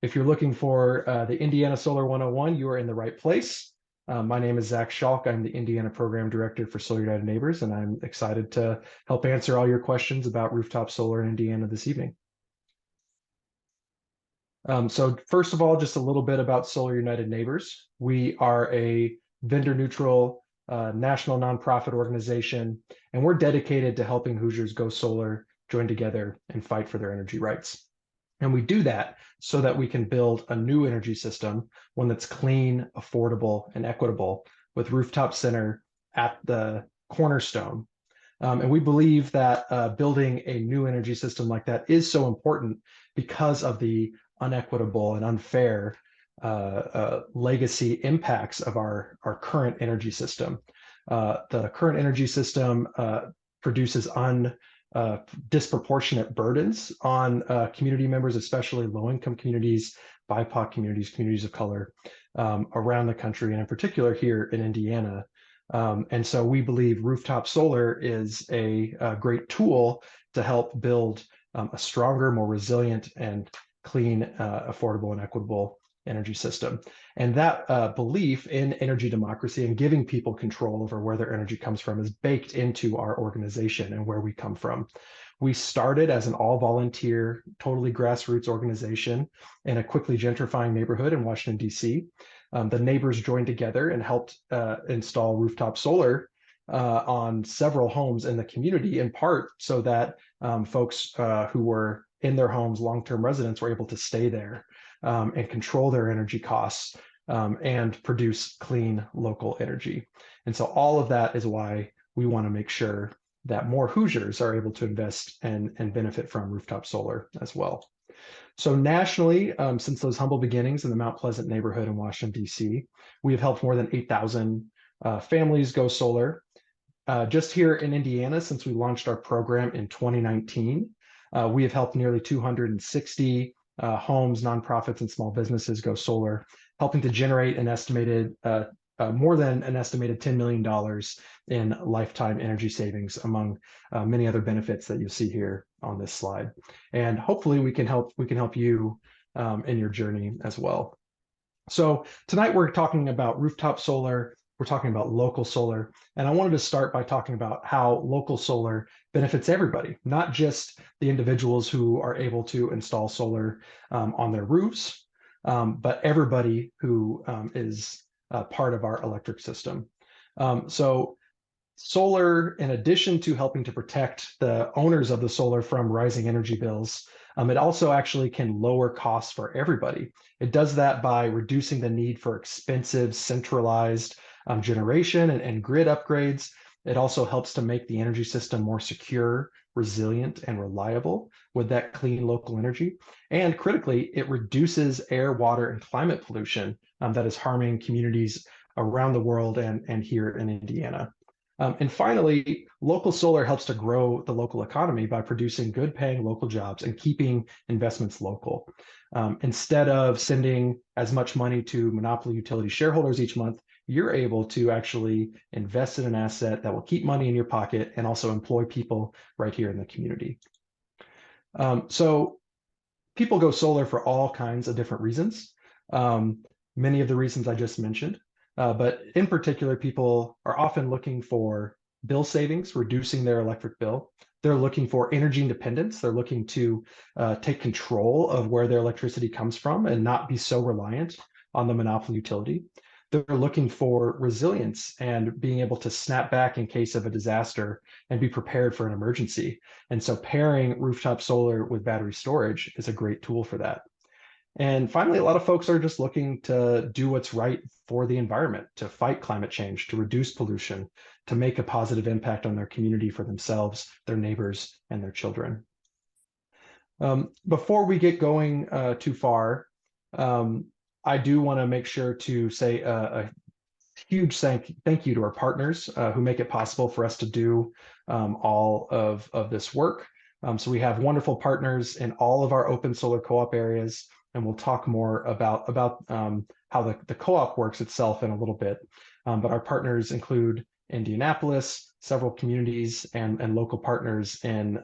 If you're looking for the Indiana Solar 101, you are in the right place. My name is Zach Schalk. I'm the Indiana Program Director for Solar United Neighbors, and I'm excited to help answer all your questions about rooftop solar in Indiana this evening. So first of all, just a little bit about Solar United Neighbors. We are a vendor neutral national nonprofit organization, and we're dedicated to helping Hoosiers go solar, join together, and fight for their energy rights. And we do that so that we can build a new energy system, one that's clean, affordable, and equitable, with Rooftop Center at the cornerstone. And we believe that building a new energy system like that is so important because of the unequitable and unfair legacy impacts of our current energy system. The current energy system produces disproportionate burdens on community members, especially low-income communities, BIPOC communities, communities of color around the country, and in particular here in Indiana. And so we believe rooftop solar is a great tool to help build a stronger, more resilient, and clean, affordable, and equitable energy system. And that belief in energy democracy and giving people control over where their energy comes from is baked into our organization and where we come from. We started as an all-volunteer, totally grassroots organization in a quickly gentrifying neighborhood in Washington, D.C. The neighbors joined together and helped install rooftop solar on several homes in the community, in part so that folks who were in their homes, long-term residents, were able to stay there and control their energy costs and produce clean local energy. And so all of that is why we want to make sure that more Hoosiers are able to invest and benefit from rooftop solar as well. So nationally, since those humble beginnings in the Mount Pleasant neighborhood in Washington, D.C., we have helped more than 8,000 families go solar. Just here in Indiana, since we launched our program in 2019, we have helped nearly 260 homes, nonprofits, and small businesses go solar, helping to generate an estimated more than an estimated $10 million in lifetime energy savings, among many other benefits that you'll see here on this slide. And hopefully we can help you in your journey as well. So tonight we're talking about rooftop solar. We're talking about local solar. And I wanted to start by talking about how local solar benefits everybody, not just the individuals who are able to install solar on their roofs, but everybody who is part of our electric system. So solar, in addition to helping to protect the owners of the solar from rising energy bills, it also actually can lower costs for everybody. It does that by reducing the need for expensive centralized generation and grid upgrades. It also helps to make the energy system more secure, resilient, and reliable with that clean local energy. And critically, it reduces air, water, and climate pollution that is harming communities around the world and here in Indiana. And finally, local solar helps to grow the local economy by producing good paying local jobs and keeping investments local. Instead of sending as much money to monopoly utility shareholders each month, you're able to actually invest in an asset that will keep money in your pocket and also employ people right here in the community. So people go solar for all kinds of different reasons. Many of the reasons I just mentioned. But in particular, people are often looking for bill savings, reducing their electric bill. They're looking for energy independence. They're looking to take control of where their electricity comes from and not be so reliant on the monopoly utility. They're looking for resilience and being able to snap back in case of a disaster and be prepared for an emergency. And so pairing rooftop solar with battery storage is a great tool for that. And finally, a lot of folks are just looking to do what's right for the environment, to fight climate change, to reduce pollution, to make a positive impact on their community for themselves, their neighbors, and their children. Before we get going too far, I do want to make sure to say a huge thank you to our partners who make it possible for us to do all of this work. So we have wonderful partners in all of our open solar co-op areas, and we'll talk more about how the co-op works itself in a little bit. But our partners include Indianapolis, several communities, and local partners in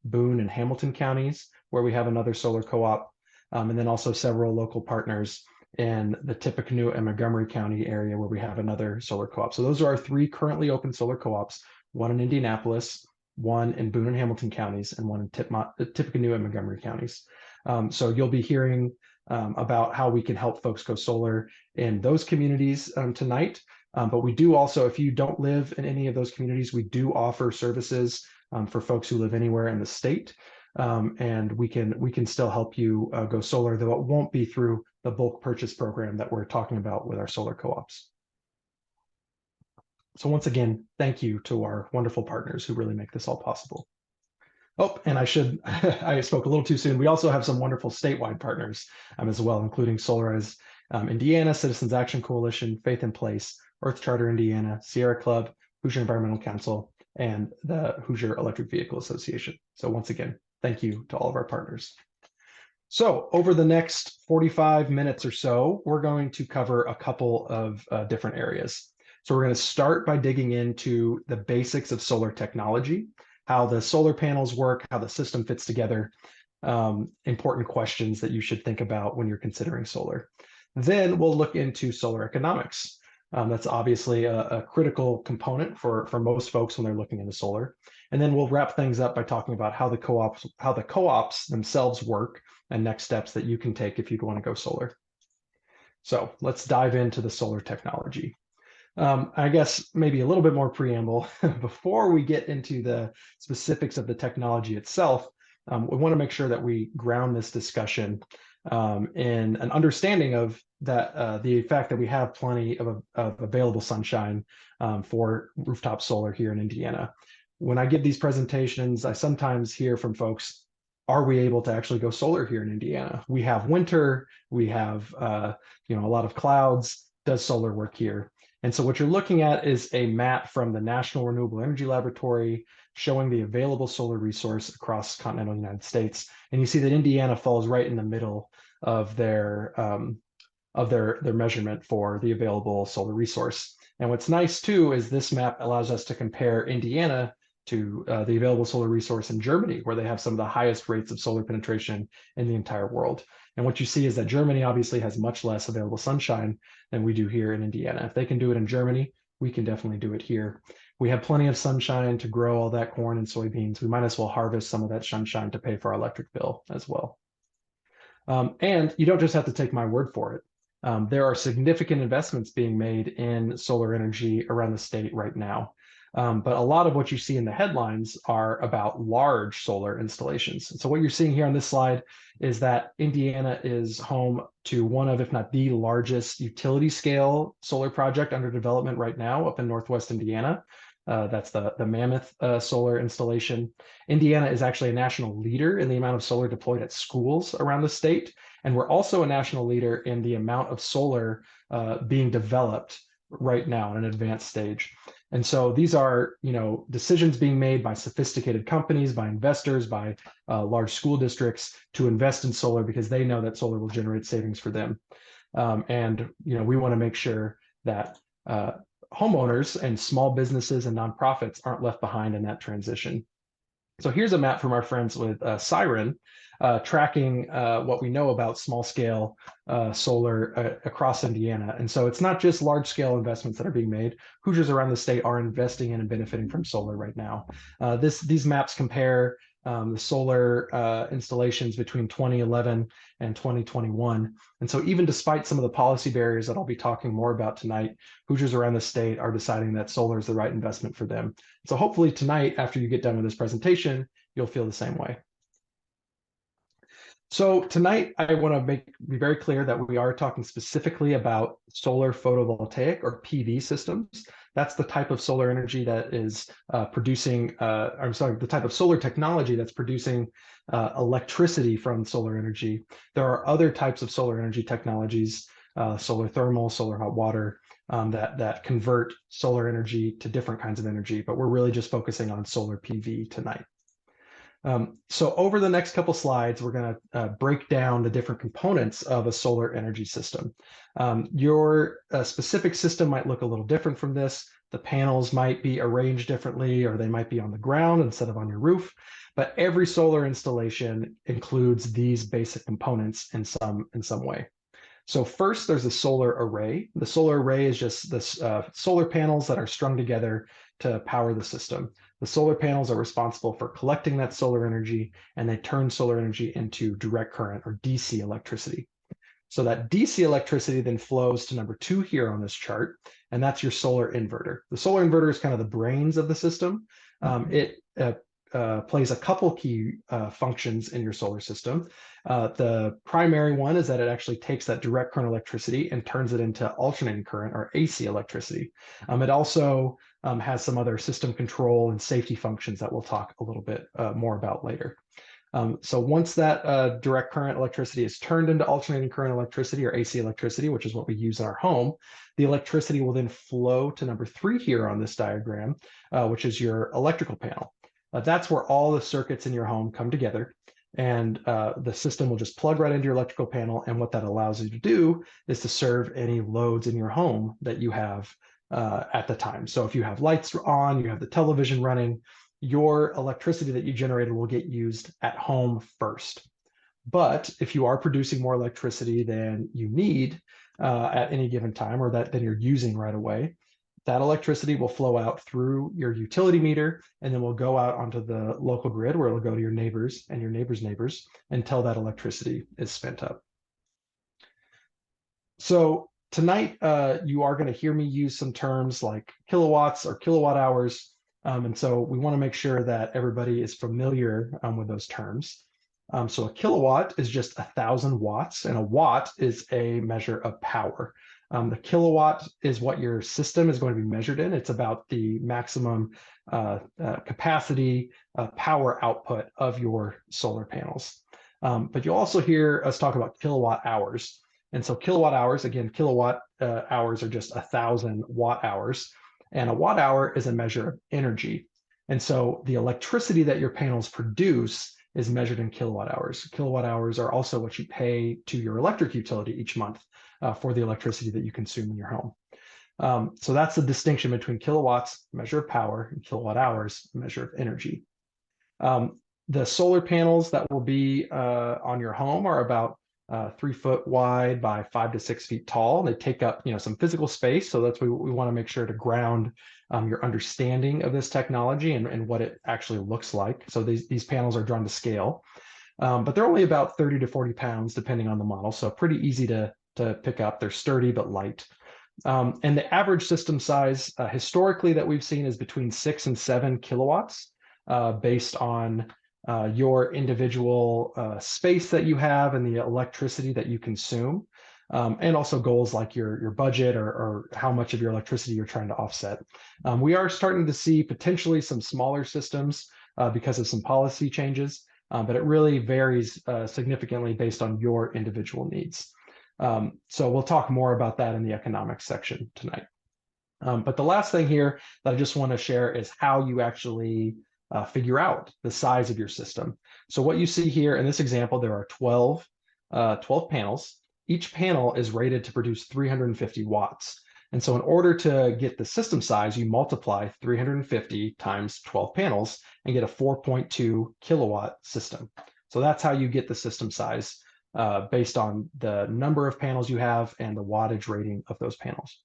Boone and Hamilton counties, where we have another solar co-op. and then also several local partners in the Tippecanoe and Montgomery County area where we have another solar co-op. So those are our 3 currently open solar co-ops, one in Indianapolis, one in Boone and Hamilton counties, and one in Tippecanoe and Montgomery counties. So you'll be hearing about how we can help folks go solar in those communities tonight. But we do also, if you don't live in any of those communities, we do offer services for folks who live anywhere in the state. And we can still help you go solar, though it won't be through the bulk purchase program that we're talking about with our solar co-ops. So once again, thank you to our wonderful partners who really make this all possible. Oh, and I spoke a little too soon. We also have some wonderful statewide partners as well, including Solarize Indiana, Citizens Action Coalition, Faith in Place, Earth Charter Indiana, Sierra Club, Hoosier Environmental Council, and the Hoosier Electric Vehicle Association. So once again, thank you to all of our partners. So over the next 45 minutes or so, we're going to cover a couple of different areas. So we're going to start by digging into the basics of solar technology, how the solar panels work, how the system fits together, important questions that you should think about when you're considering solar. Then we'll look into solar economics. That's obviously a critical component for most folks when they're looking into solar. And then we'll wrap things up by talking about how the co-ops themselves work and next steps that you can take if you want to go solar. So let's dive into the solar technology. I guess maybe a little bit more preamble before we get into the specifics of the technology itself. We want to make sure that we ground this discussion in an understanding of that the fact that we have plenty of available sunshine for rooftop solar here in Indiana. When I give these presentations, I sometimes hear from folks, are we able to actually go solar here in Indiana? We have winter, we have a lot of clouds. Does solar work here? And so what you're looking at is a map from the National Renewable Energy Laboratory showing the available solar resource across continental United States. And you see that Indiana falls right in the middle of their measurement for the available solar resource. And what's nice too is this map allows us to compare Indiana to the available solar resource in Germany, where they have some of the highest rates of solar penetration in the entire world. And what you see is that Germany obviously has much less available sunshine than we do here in Indiana. If they can do it in Germany, we can definitely do it here. We have plenty of sunshine to grow all that corn and soybeans. We might as well harvest some of that sunshine to pay for our electric bill as well. And you don't just have to take my word for it. There are significant investments being made in solar energy around the state right now. But a lot of what you see in the headlines are about large solar installations. And so what you're seeing here on this slide is that Indiana is home to one of, if not the largest utility scale solar project under development right now up in Northwest Indiana. That's the Mammoth solar installation. Indiana is actually a national leader in the amount of solar deployed at schools around the state. And we're also a national leader in the amount of solar being developed right now in an advanced stage. And so these are, decisions being made by sophisticated companies, by investors, by large school districts to invest in solar because they know that solar will generate savings for them. And we want to make sure that homeowners and small businesses and nonprofits aren't left behind in that transition. So here's a map from our friends with Siren, tracking what we know about small scale solar across Indiana. And so it's not just large scale investments that are being made. Hoosiers around the state are investing in and benefiting from solar right now. These maps compare the solar installations between 2011 and 2021. And so even despite some of the policy barriers that I'll be talking more about tonight, Hoosiers around the state are deciding that solar is the right investment for them. So hopefully tonight, after you get done with this presentation, you'll feel the same way. So tonight, I want to be very clear that we are talking specifically about solar photovoltaic or PV systems. That's the type of solar energy that is the type of solar technology that's producing electricity from solar energy. There are other types of solar energy technologies, solar thermal, solar hot water, that convert solar energy to different kinds of energy, but we're really just focusing on solar PV tonight. So over the next couple slides, we're going to break down the different components of a solar energy system. Your specific system might look a little different from this. The panels might be arranged differently, or they might be on the ground instead of on your roof. but every solar installation includes these basic components in some way. So first, there's a solar array. The solar array is just this solar panels that are strung together to power the system. The solar panels are responsible for collecting that solar energy, and they turn solar energy into direct current or DC electricity. So that DC electricity then flows to number 2 here on this chart, and that's your solar inverter. The solar inverter is kind of the brains of the system. It plays a couple key functions in your solar system. The primary one is that it actually takes that direct current electricity and turns it into alternating current or AC electricity. It also has some other system control and safety functions that we'll talk a little bit more about later. So once that direct current electricity is turned into alternating current electricity or AC electricity, which is what we use in our home, the electricity will then flow to number 3 here on this diagram, which is your electrical panel. That's where all the circuits in your home come together, and the system will just plug right into your electrical panel. And what that allows you to do is to serve any loads in your home that you have at the time. So if you have lights on, you have the television running, your electricity that you generated will get used at home first. But if you are producing more electricity than you need at any given time, or than you're using right away, that electricity will flow out through your utility meter, and then will go out onto the local grid, where it'll go to your neighbors and your neighbors' neighbors until that electricity is spent up. So tonight, you are going to hear me use some terms like kilowatts or kilowatt hours. And so we want to make sure that everybody is familiar with those terms. So a kilowatt is just 1,000 watts, and a watt is a measure of power. The kilowatt is what your system is going to be measured in. It's about the maximum capacity power output of your solar panels. But you'll also hear us talk about kilowatt hours. And so kilowatt hours, again, kilowatt hours are just 1,000 watt hours. And a watt hour is a measure of energy. And so the electricity that your panels produce is measured in kilowatt hours. Kilowatt hours are also what you pay to your electric utility each month for the electricity that you consume in your home. So that's the distinction between kilowatts, measure of power, and kilowatt hours, measure of energy. The solar panels that will be on your home are about 3 foot wide by 5 to 6 feet tall. They take up, some physical space. So that's what we want to make sure to ground your understanding of this technology and what it actually looks like. So these panels are drawn to scale, but they're only about 30 to 40 pounds, depending on the model. So pretty easy to pick up. They're sturdy but light. And the average system size historically that we've seen is between 6 and 7 kilowatts, based on your individual space that you have and the electricity that you consume, and also goals like your budget or how much of your electricity you're trying to offset. We are starting to see potentially some smaller systems because of some policy changes, but it really varies significantly based on your individual needs. So we'll talk more about that in the economics section tonight. But the last thing here that I just want to share is how you actually figure out the size of your system. So what you see here in this example, there are 12 panels. Each panel is rated to produce 350 watts. And so in order to get the system size, you multiply 350 times 12 panels and get a 4.2 kilowatt system. So that's how you get the system size based on the number of panels you have and the wattage rating of those panels.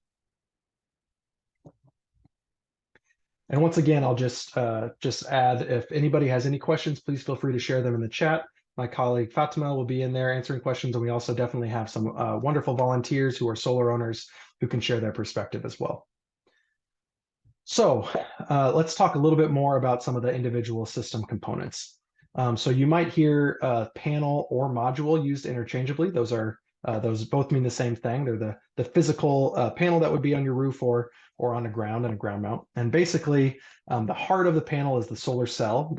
And once again, I'll just add, if anybody has any questions, please feel free to share them in the chat. My colleague Fatima will be in there answering questions, and we also definitely have some wonderful volunteers who are solar owners who can share their perspective as well. So let's talk a little bit more about some of the individual system components. So you might hear panel or module used interchangeably. Those both mean the same thing. They're the physical panel that would be on your roof or on the ground and a ground mount. And basically, the heart of the panel is the solar cell,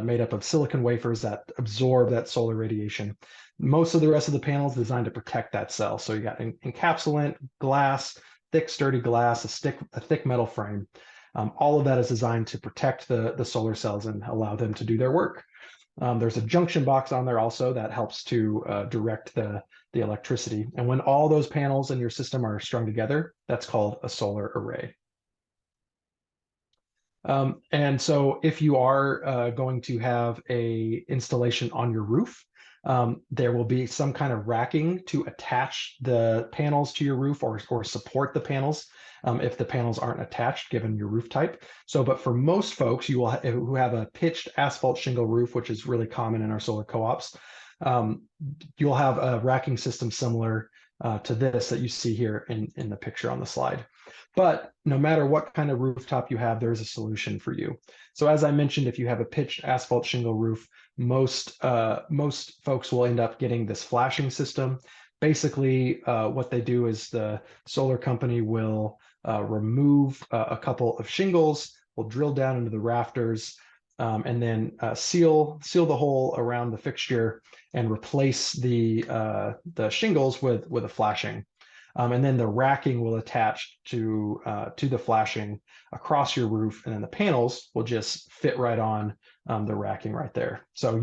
made up of silicon wafers that absorb that solar radiation. Most of the rest of the panel is designed to protect that cell. So you got encapsulant, glass, thick, sturdy glass, a thick metal frame. All of that is designed to protect the solar cells and allow them to do their work. There's a junction box on there also that helps to direct the electricity. And when all those panels in your system are strung together, that's called a solar array. And so if you are going to have a installation on your roof, there will be some kind of racking to attach the panels to your roof or support the panels if the panels aren't attached given your roof type. So, but for most folks who have a pitched asphalt shingle roof, which is really common in our solar co-ops, you'll have a racking system similar to this that you see here in the picture on the slide. But no matter what kind of rooftop you have, there's a solution for you. So as I mentioned, if you have a pitched asphalt shingle roof, most folks will end up getting this flashing system. Basically, what they do is the solar company will remove a couple of shingles, will drill down into the rafters, and then seal the hole around the fixture and replace the shingles with a flashing. And then the racking will attach to the flashing across your roof, and then the panels will just fit right on the racking right there. So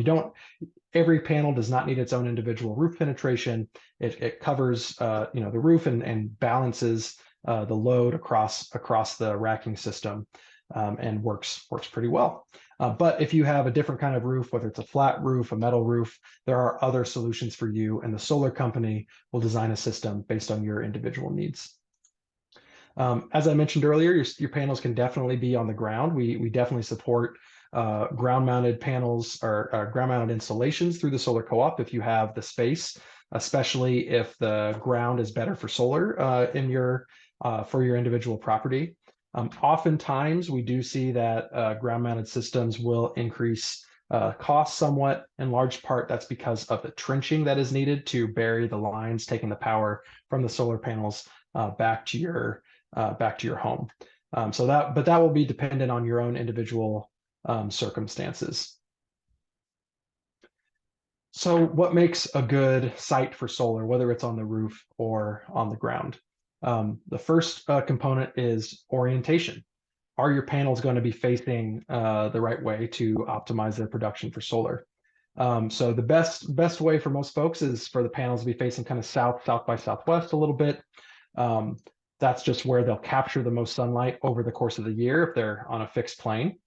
every panel does not need its own individual roof penetration. It covers the roof and balances the load across the racking system, and works pretty well. But if you have a different kind of roof, whether it's a flat roof, a metal roof, there are other solutions for you, and the solar company will design a system based on your individual needs. As I mentioned earlier, your panels can definitely be on the ground. We definitely support ground-mounted panels or ground-mounted installations through the solar co-op if you have the space, especially if the ground is better for solar for your individual property. Oftentimes, we do see that ground-mounted systems will increase costs somewhat. In large part, that's because of the trenching that is needed to bury the lines, taking the power from the solar panels back to your home. But that will be dependent on your own individual circumstances. So what makes a good site for solar, whether it's on the roof or on the ground? The first component is orientation. Are your panels going to be facing the right way to optimize their production for solar? So the best way for most folks is for the panels to be facing kind of south by southwest a little bit. That's just where they'll capture the most sunlight over the course of the year if they're on a fixed plane.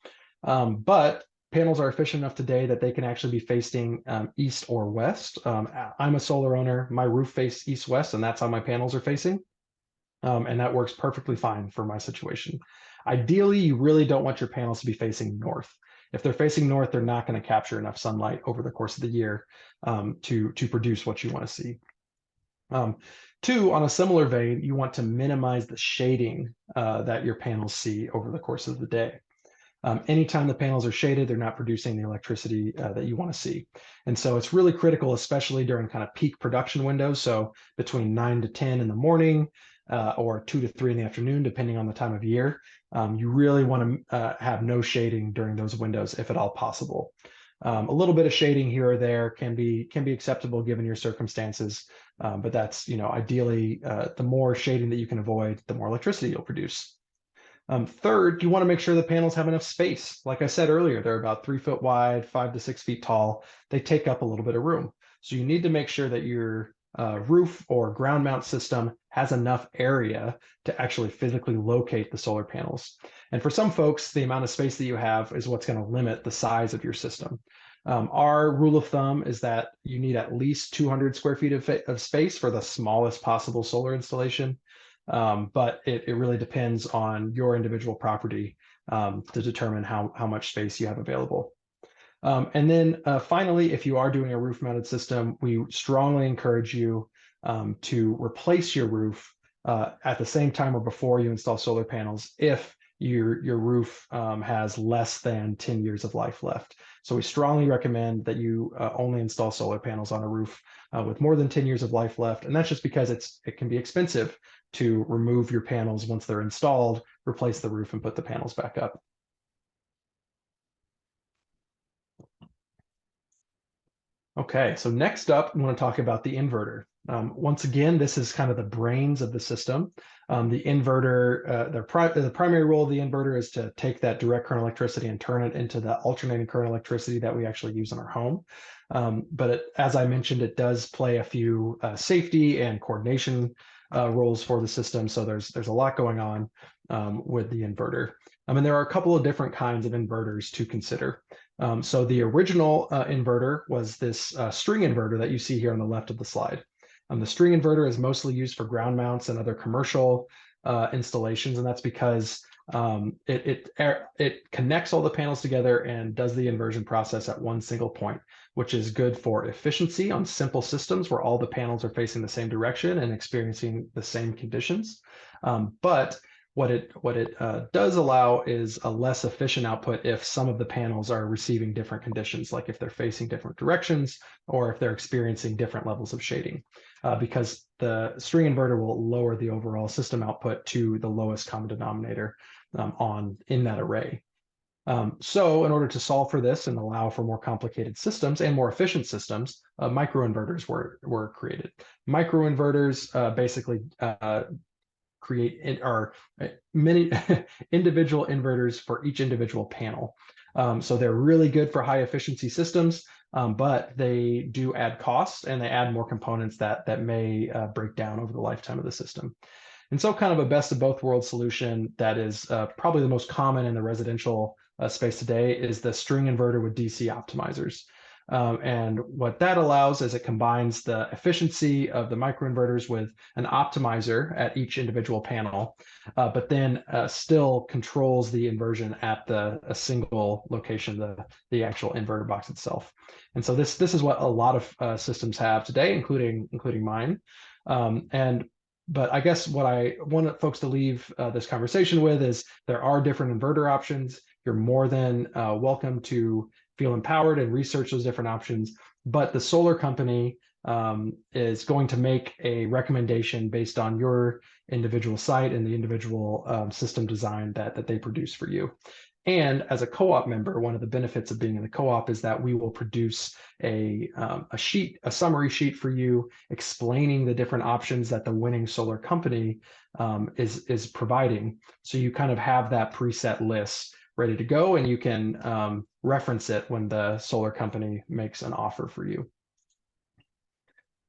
But panels are efficient enough today that they can actually be facing east or west. I'm a solar owner. My roof faces east-west, and that's how my panels are facing. And that works perfectly fine for my situation. Ideally, you really don't want your panels to be facing north. If they're facing north, they're not going to capture enough sunlight over the course of the year to produce what you want to see. Two, on a similar vein, you want to minimize the shading that your panels see over the course of the day. Anytime the panels are shaded, they're not producing the electricity that you want to see. And so it's really critical, especially during kind of peak production windows. So between 9 to 10 in the morning or 2 to 3 in the afternoon, depending on the time of year, you really want to have no shading during those windows if at all possible. A little bit of shading here or there can be acceptable given your circumstances, but that's, ideally, the more shading that you can avoid, the more electricity you'll produce. Third, you want to make sure the panels have enough space. Like I said earlier, they're about 3 foot wide, 5 to 6 feet tall. They take up a little bit of room. So you need to make sure that your roof or ground mount system has enough area to actually physically locate the solar panels. And for some folks, the amount of space that you have is what's going to limit the size of your system. Our rule of thumb is that you need at least 200 square feet of space for the smallest possible solar installation. But it really depends on your individual property to determine how much space you have available. And then finally, if you are doing a roof mounted system, we strongly encourage you to replace your roof at the same time or before you install solar panels if your roof has less than 10 years of life left. So we strongly recommend that you only install solar panels on a roof with more than 10 years of life left. And that's just because it can be expensive to remove your panels once they're installed, replace the roof, and put the panels back up. Okay, so next up, we want to talk about the inverter. Once again, this is kind of the brains of the system. The inverter, the primary role of the inverter is to take that direct current electricity and turn it into the alternating current electricity that we actually use in our home. But as I mentioned, it does play a few safety and coordination roles for the system. So there's a lot going on with the inverter. And there are a couple of different kinds of inverters to consider. So the original inverter was this string inverter that you see here on the left of the slide. The string inverter is mostly used for ground mounts and other commercial installations, and that's because it connects all the panels together and does the inversion process at one single point, which is good for efficiency on simple systems where all the panels are facing the same direction and experiencing the same conditions. But what it does allow is a less efficient output if some of the panels are receiving different conditions, like if they're facing different directions or if they're experiencing different levels of shading, because the string inverter will lower the overall system output to the lowest common denominator in that array. So in order to solve for this and allow for more complicated systems and more efficient systems, microinverters were created. Microinverters basically create many individual inverters for each individual panel. So they're really good for high efficiency systems, but they do add costs and they add more components that may break down over the lifetime of the system. And so kind of a best of both worlds solution that is probably the most common in the residential space today is the string inverter with DC optimizers. And what that allows is it combines the efficiency of the microinverters with an optimizer at each individual panel, but then still controls the inversion at a single location, the actual inverter box itself. And so this is what a lot of systems have today, including mine. But I guess what I want folks to leave this conversation with is there are different inverter options. You're more than welcome to feel empowered and research those different options. But the solar company is going to make a recommendation based on your individual site and the individual system design that they produce for you. And as a co-op member, one of the benefits of being in the co-op is that we will produce a summary sheet for you explaining the different options that the winning solar company is providing. So you kind of have that preset list ready to go, and you can reference it when the solar company makes an offer for you.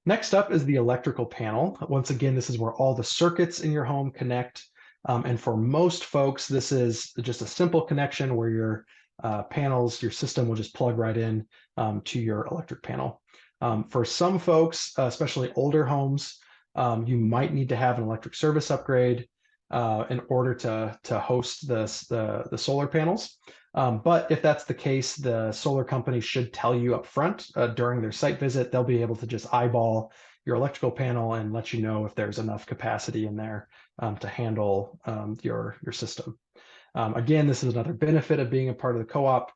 Next up is the electrical panel. Once again, this is where all the circuits in your home connect. And for most folks, this is just a simple connection where your panels, your system will just plug right in to your electric panel. For some folks, especially older homes, you might need to have an electric service upgrade in order to host the solar panels. But if that's the case, the solar company should tell you up front during their site visit. They'll be able to just eyeball your electrical panel and let you know if there's enough capacity in there to handle your system. Again, this is another benefit of being a part of the co-op.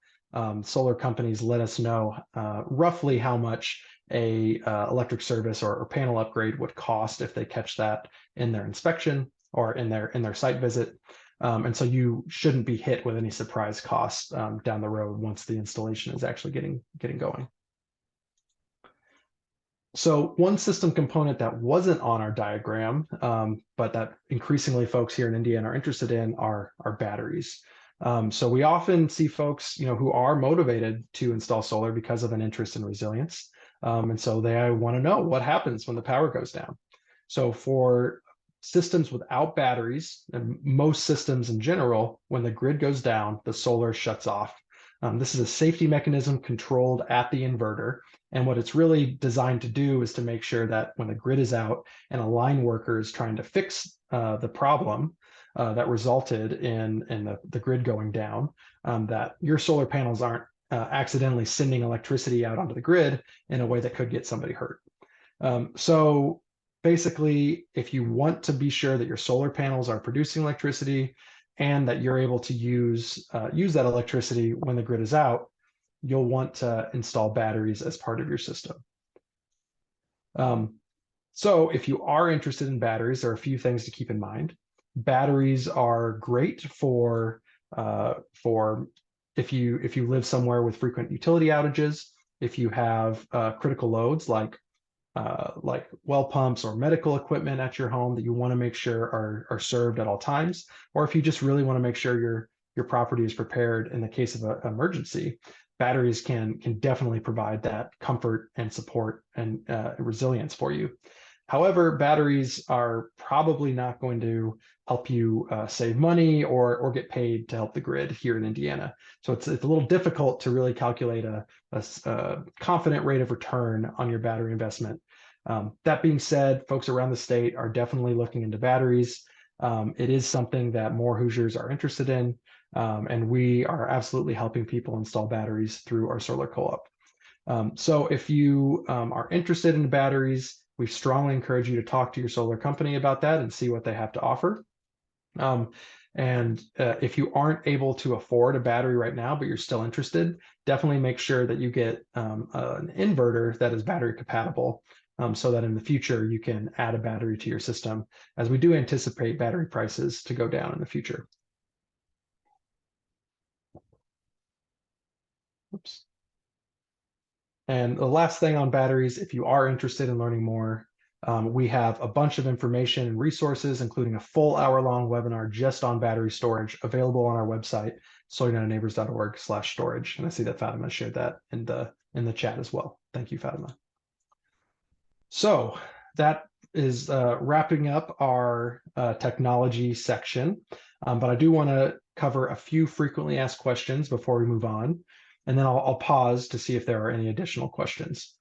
Solar companies let us know roughly how much a electric service or panel upgrade would cost if they catch that in their inspection or in their site visit. And so you shouldn't be hit with any surprise costs down the road once the installation is actually getting going. So one system component that wasn't on our diagram, but that increasingly folks here in Indiana are interested in are batteries. So we often see folks, who are motivated to install solar because of an interest in resilience. And so they want to know what happens when the power goes down. So for systems without batteries, and most systems in general, when the grid goes down, the solar shuts off. This is a safety mechanism controlled at the inverter. And what it's really designed to do is to make sure that when the grid is out and a line worker is trying to fix the problem that resulted in the grid going down, that your solar panels aren't accidentally sending electricity out onto the grid in a way that could get somebody hurt. So basically, if you want to be sure that your solar panels are producing electricity and that you're able to use that electricity when the grid is out, you'll want to install batteries as part of your system. So if you are interested in batteries, there are a few things to keep in mind. Batteries are great for if you live somewhere with frequent utility outages, if you have critical loads like well pumps or medical equipment at your home that you want to make sure are served at all times, or if you just really want to make sure your property is prepared in the case of an emergency. Batteries can definitely provide that comfort and support and resilience for you. However, batteries are probably not going to help you save money or get paid to help the grid here in Indiana. So it's a little difficult to really calculate a confident rate of return on your battery investment. That being said, folks around the state are definitely looking into batteries. It is something that more Hoosiers are interested in, and we are absolutely helping people install batteries through our solar co-op. So if you are interested in batteries, we strongly encourage you to talk to your solar company about that and see what they have to offer. And if you aren't able to afford a battery right now, but you're still interested, definitely make sure that you get an inverter that is battery compatible, so that in the future you can add a battery to your system, as we do anticipate battery prices to go down in the future. Oops. And the last thing on batteries, if you are interested in learning more, we have a bunch of information and resources, including a full hour-long webinar just on battery storage, available on our website, solarunitedneighbors.org/storage. And I see that Fatima shared that in the chat as well. Thank you, Fatima. So that is wrapping up our technology section, but I do want to cover a few frequently asked questions before we move on. And then I'll pause to see if there are any additional questions.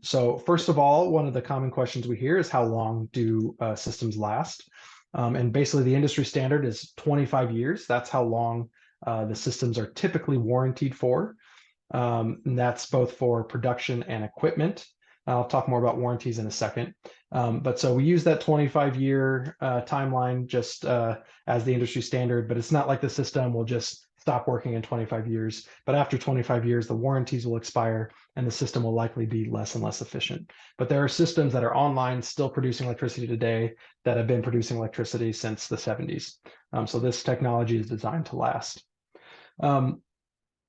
So first of all, one of the common questions we hear is how long do systems last? And basically the industry standard is 25 years. That's how long the systems are typically warrantied for. And that's both for production and equipment. I'll talk more about warranties in a second. But so we use that 25-year timeline just as the industry standard, but it's not like the system will just stop working in 25 years. But after 25 years, the warranties will expire and the system will likely be less and less efficient. But there are systems that are online still producing electricity today that have been producing electricity since the 70s. So this technology is designed to last.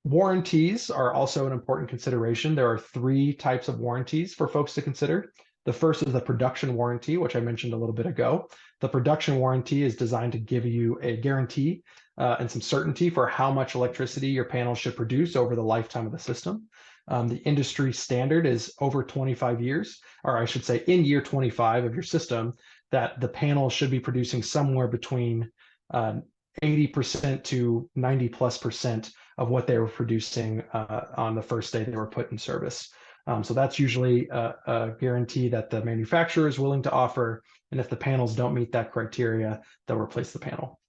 Warranties are also an important consideration. There are 3 types of warranties for folks to consider. The first is the production warranty, which I mentioned a little bit ago. The production warranty is designed to give you a guarantee and some certainty for how much electricity your panels should produce over the lifetime of the system. The industry standard is over 25 years, or I should say in year 25 of your system, that the panel should be producing somewhere between 80% to 90+% of what they were producing on the first day they were put in service. So that's usually a guarantee that the manufacturer is willing to offer. And if the panels don't meet that criteria, they'll replace the panel.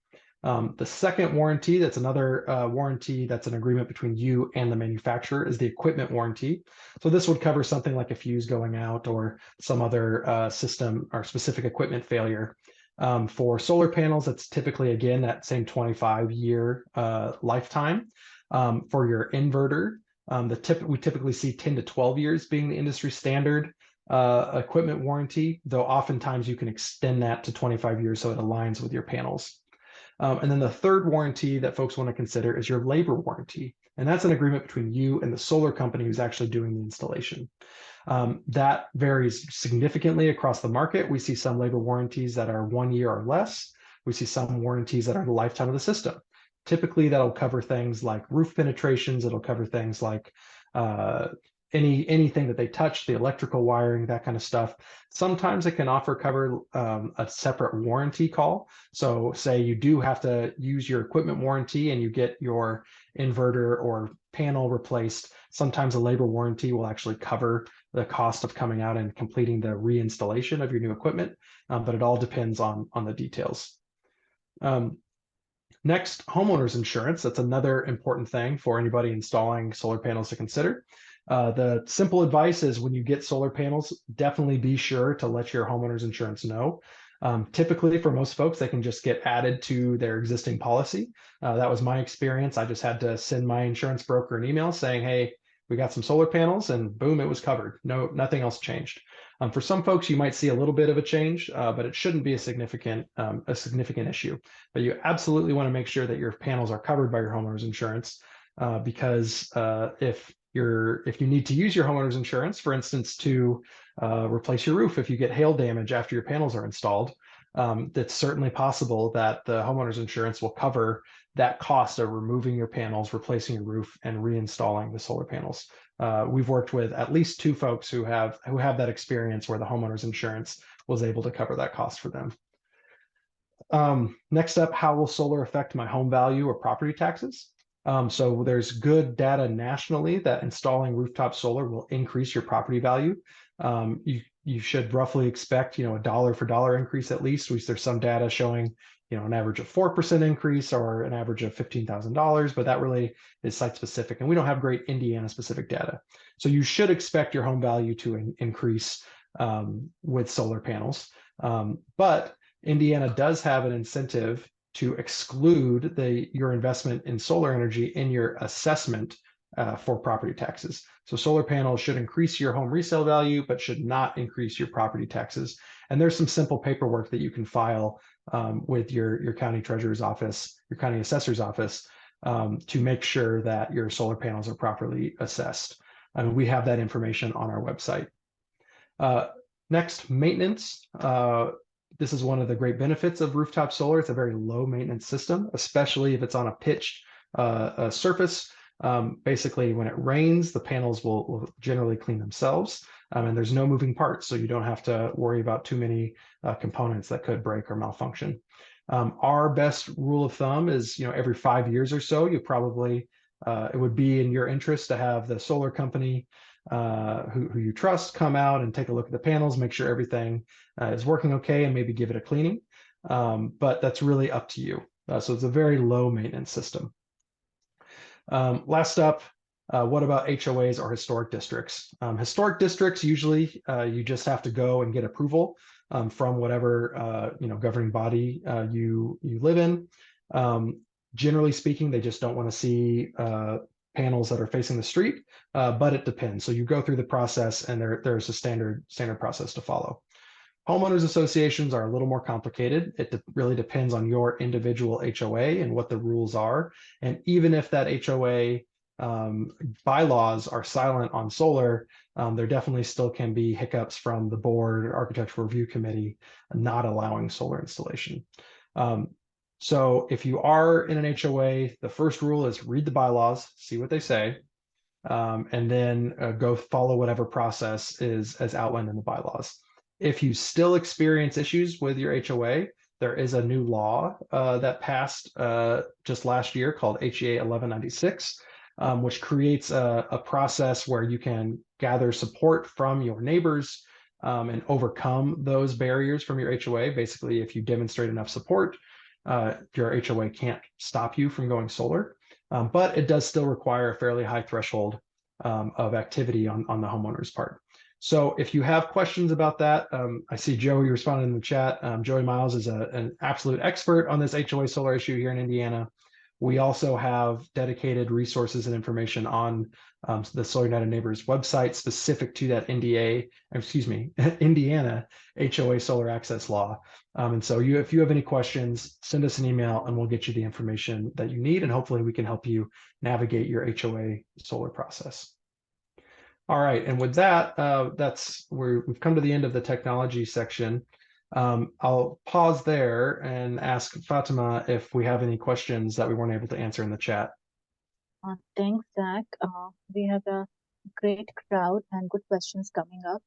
The second warranty, that's another warranty that's an agreement between you and the manufacturer, is the equipment warranty. So this would cover something like a fuse going out or some other system or specific equipment failure. For solar panels, it's typically, again, that same 25-year lifetime. For your inverter, we typically see 10 to 12 years being the industry standard equipment warranty, though oftentimes you can extend that to 25 years so it aligns with your panels. And then the third warranty that folks want to consider is your labor warranty. And that's an agreement between you and the solar company who's actually doing the installation. That varies significantly across the market. We see some labor warranties that are 1 year or less. We see some warranties that are the lifetime of the system. Typically, that'll cover things like roof penetrations. It'll cover things like anything that they touch, the electrical wiring, that kind of stuff. Sometimes it can cover a separate warranty call. So say you do have to use your equipment warranty and you get your inverter or panel replaced. Sometimes a labor warranty will actually cover the cost of coming out and completing the reinstallation of your new equipment, but it all depends on the details. Next, homeowners insurance. That's another important thing for anybody installing solar panels to consider. The simple advice is when you get solar panels, definitely be sure to let your homeowners insurance know. Typically, for most folks, they can just get added to their existing policy. That was my experience. I just had to send my insurance broker an email saying, hey, we got some solar panels, and boom, it was covered. No, nothing else changed. For some folks, you might see a little bit of a change, but it shouldn't be a significant issue. But you absolutely want to make sure that your panels are covered by your homeowner's insurance, because if you need to use your homeowner's insurance, for instance, to replace your roof, if you get hail damage after your panels are installed, It's certainly possible that the homeowner's insurance will cover that cost of removing your panels, replacing your roof, and reinstalling the solar panels. We've worked with at least 2 folks who have that experience where the homeowner's insurance was able to cover that cost for them. Next up, how will solar affect my home value or property taxes? So there's good data nationally that installing rooftop solar will increase your property value. You should roughly expect, a dollar for dollar increase at least. There's some data showing, an average of 4% increase or an average of $15,000, but that really is site specific, and we don't have great Indiana specific data. So you should expect your home value to increase with solar panels, but Indiana does have an incentive to exclude your investment in solar energy in your assessment for property taxes. So solar panels should increase your home resale value, but should not increase your property taxes. And there's some simple paperwork that you can file with your county treasurer's office, your county assessor's office, to make sure that your solar panels are properly assessed. We have that information on our website. Next, maintenance. This is one of the great benefits of rooftop solar. It's a very low maintenance system, especially if it's on a pitched surface. Basically, when it rains, the panels will generally clean themselves, and there's no moving parts, so you don't have to worry about too many components that could break or malfunction. Our best rule of thumb is, every 5 years or so, you probably, it would be in your interest to have the solar company who you trust come out and take a look at the panels, make sure everything is working okay, and maybe give it a cleaning. But that's really up to you. So it's a very low maintenance system. Last up, what about HOAs or historic districts? Historic districts, usually you just have to go and get approval from whatever governing body you live in. Generally speaking, they just don't want to see panels that are facing the street, but it depends. So you go through the process, and there's a standard process to follow. Homeowners associations are a little more complicated. It really depends on your individual HOA and what the rules are. And even if that HOA bylaws are silent on solar, there definitely still can be hiccups from the board architectural review committee not allowing solar installation. So if you are in an HOA, the first rule is read the bylaws, see what they say, and then go follow whatever process is as outlined in the bylaws. If you still experience issues with your HOA, there is a new law that passed just last year called HEA 1196, which creates a process where you can gather support from your neighbors and overcome those barriers from your HOA. Basically, if you demonstrate enough support, your HOA can't stop you from going solar, but it does still require a fairly high threshold of activity on the homeowner's part. So if you have questions about that, I see Joey responded in the chat. Joey Miles is an absolute expert on this HOA solar issue here in Indiana. We also have dedicated resources and information on the Solar United Neighbors website specific to that Indiana HOA solar access law. And so if you have any questions, send us an email and we'll get you the information that you need, and hopefully we can help you navigate your HOA solar process. All right, and with that, we've come to the end of the technology section. I'll pause there and ask Fatima if we have any questions that we weren't able to answer in the chat. Thanks, Zach. We have a great crowd and good questions coming up.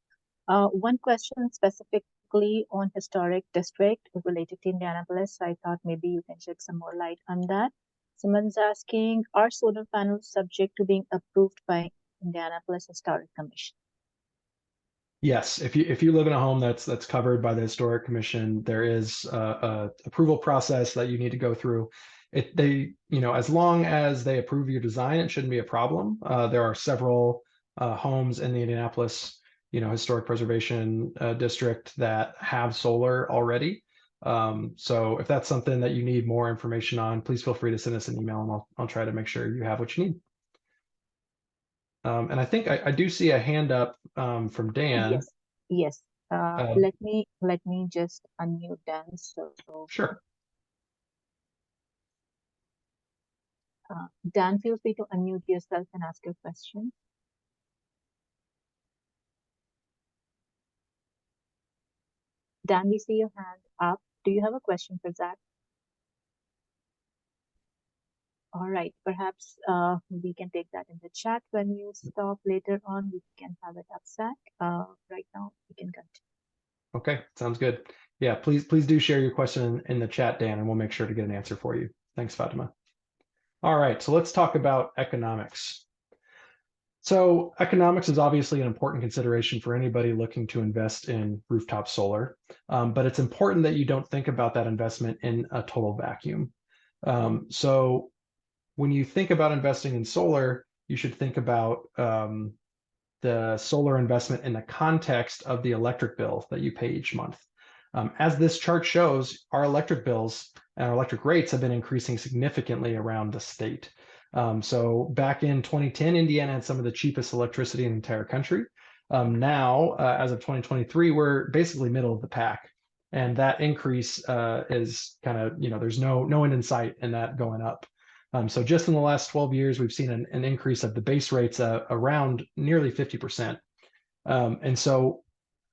One question specifically on historic district related to Indianapolis. I thought maybe you can shed some more light on that. Someone's asking, are solar panels subject to being approved by Indianapolis Historic Commission? Yes, if you live in a home that's covered by the Historic Commission, there is a approval process that you need to go through. As long as they approve your design, it shouldn't be a problem. There are several homes in the Indianapolis, Historic Preservation District that have solar already. So if that's something that you need more information on, please feel free to send us an email, and I'll try to make sure you have what you need. And I think I do see a hand up from Dan. Yes. Let me just unmute Dan. So sure. Dan, feel free to unmute yourself and ask your question. Dan, we see your hand up. do you have a question for Zach? All right, perhaps we can take that in the chat when you stop later on. We can have it up, Zach. Right now, we can continue. Okay, sounds good. Yeah, please do share your question in the chat, Dan, and we'll make sure to get an answer for you. Thanks, Fatima. All right, so let's talk about economics. So economics is obviously an important consideration for anybody looking to invest in rooftop solar, but it's important that you don't think about that investment in a total vacuum. So when you think about investing in solar, you should think about the solar investment in the context of the electric bill that you pay each month. As this chart shows, our electric bills and our electric rates have been increasing significantly around the state. So back in 2010, Indiana had some of the cheapest electricity in the entire country. Now, as of 2023, we're basically middle of the pack. And that increase is kind of, there's no end in sight in that going up. So just in the last 12 years, we've seen an increase of the base rates around nearly 50%. And so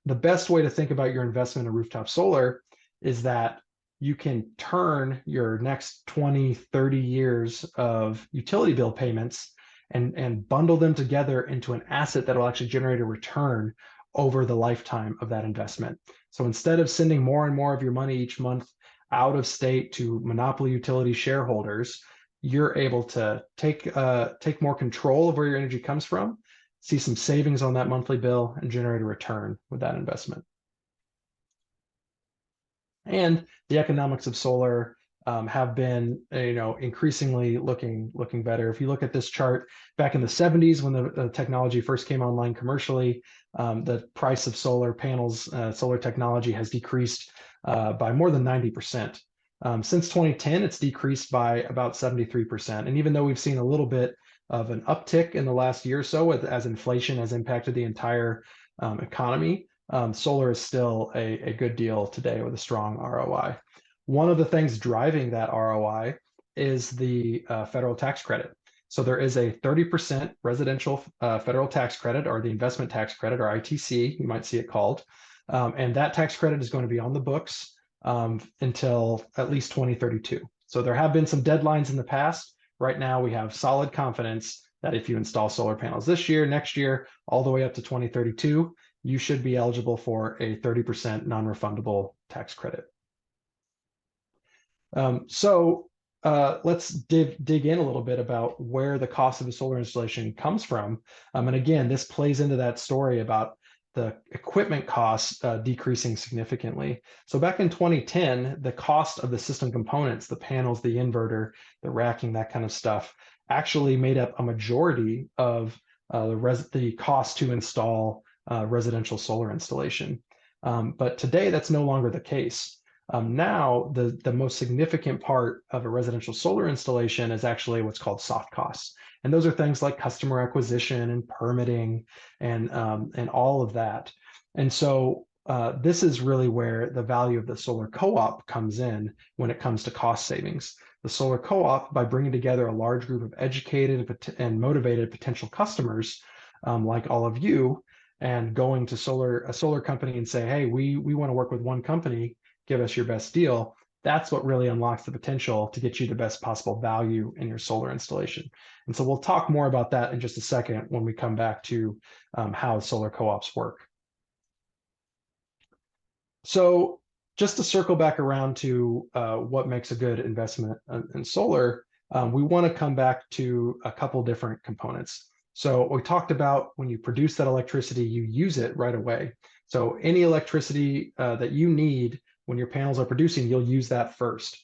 the best way to think about your investment in rooftop solar is that you can turn your next 20, 30 years of utility bill payments and bundle them together into an asset that will actually generate a return over the lifetime of that investment. So instead of sending more and more of your money each month out of state to monopoly utility shareholders, you're able to take more control of where your energy comes from, see some savings on that monthly bill, and generate a return with that investment. And the economics of solar have been, increasingly looking better. If you look at this chart, back in the 70s, when the technology first came online commercially, the price of solar panels, solar technology has decreased by more than 90%. Since 2010, it's decreased by about 73%. And even though we've seen a little bit of an uptick in the last year or so as inflation has impacted the entire economy, solar is still a good deal today with a strong ROI. One of the things driving that ROI is the federal tax credit. So there is a 30% residential federal tax credit, or the investment tax credit, or ITC, you might see it called. And that tax credit is going to be on the books until at least 2032. So there have been some deadlines in the past. Right now, we have solid confidence that if you install solar panels this year, next year, all the way up to 2032, you should be eligible for a 30% non-refundable tax credit. So let's dig in a little bit about where the cost of the solar installation comes from. And again, this plays into that story about the equipment costs decreasing significantly. So back in 2010, the cost of the system components, the panels, the inverter, the racking, that kind of stuff, actually made up a majority of the cost to install residential solar installation. But today, that's no longer the case. Now, the most significant part of a residential solar installation is actually what's called soft costs. And those are things like customer acquisition and permitting and all of that. And so this is really where the value of the solar co-op comes in when it comes to cost savings. The solar co-op, by bringing together a large group of educated and motivated potential customers like all of you, and going to a solar company and say, hey, we want to work with one company, give us your best deal. That's what really unlocks the potential to get you the best possible value in your solar installation. And so we'll talk more about that in just a second when we come back to how solar co-ops work. So just to circle back around to what makes a good investment in solar, we want to come back to a couple different components. So we talked about when you produce that electricity, you use it right away. So any electricity that you need when your panels are producing, you'll use that first.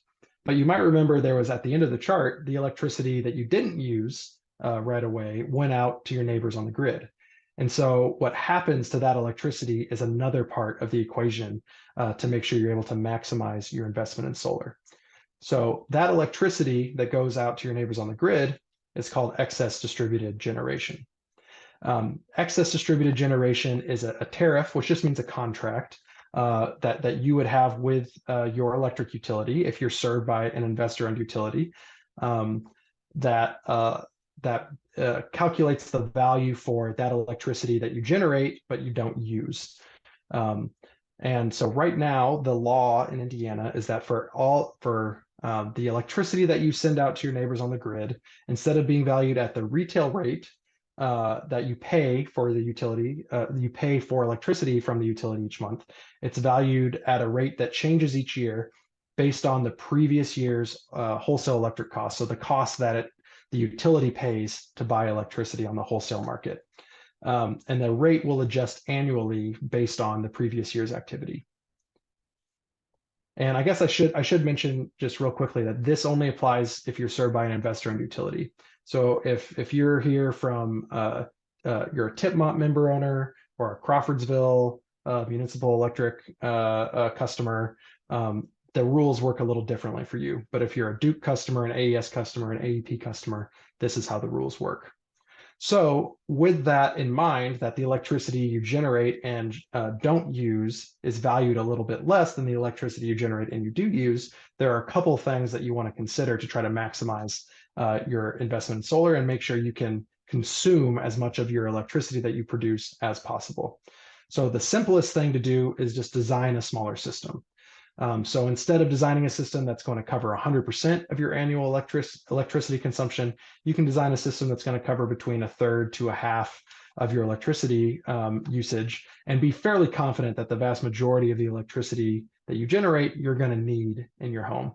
But you might remember there was, at the end of the chart, the electricity that you didn't use right away went out to your neighbors on the grid. And so what happens to that electricity is another part of the equation to make sure you're able to maximize your investment in solar. So that electricity that goes out to your neighbors on the grid is called excess distributed generation. Excess distributed generation is a tariff, which just means a contract that you would have with your electric utility if you're served by an investor-owned utility that calculates the value for that electricity that you generate but you don't use. And so right now, the law in Indiana is that the electricity that you send out to your neighbors on the grid, instead of being valued at the retail rate that you pay for the utility, you pay for electricity from the utility each month, it's valued at a rate that changes each year based on the previous year's wholesale electric cost. So the cost that the utility pays to buy electricity on the wholesale market. And the rate will adjust annually based on the previous year's activity. And I guess I should mention just real quickly that this only applies if you're served by an investor-owned utility. So if you're here from you're a Tipmont member owner or a Crawfordsville municipal electric customer, the rules work a little differently for you. But if you're a Duke customer, an AES customer, an AEP customer, this is how the rules work. So with that in mind, that the electricity you generate and don't use is valued a little bit less than the electricity you generate and you do use, there are a couple of things that you want to consider to try to maximize your investment in solar and make sure you can consume as much of your electricity that you produce as possible. So the simplest thing to do is just design a smaller system. So instead of designing a system that's going to cover 100% of your annual electricity consumption, you can design a system that's going to cover between a third to a half of your electricity usage and be fairly confident that the vast majority of the electricity that you generate, you're going to need in your home.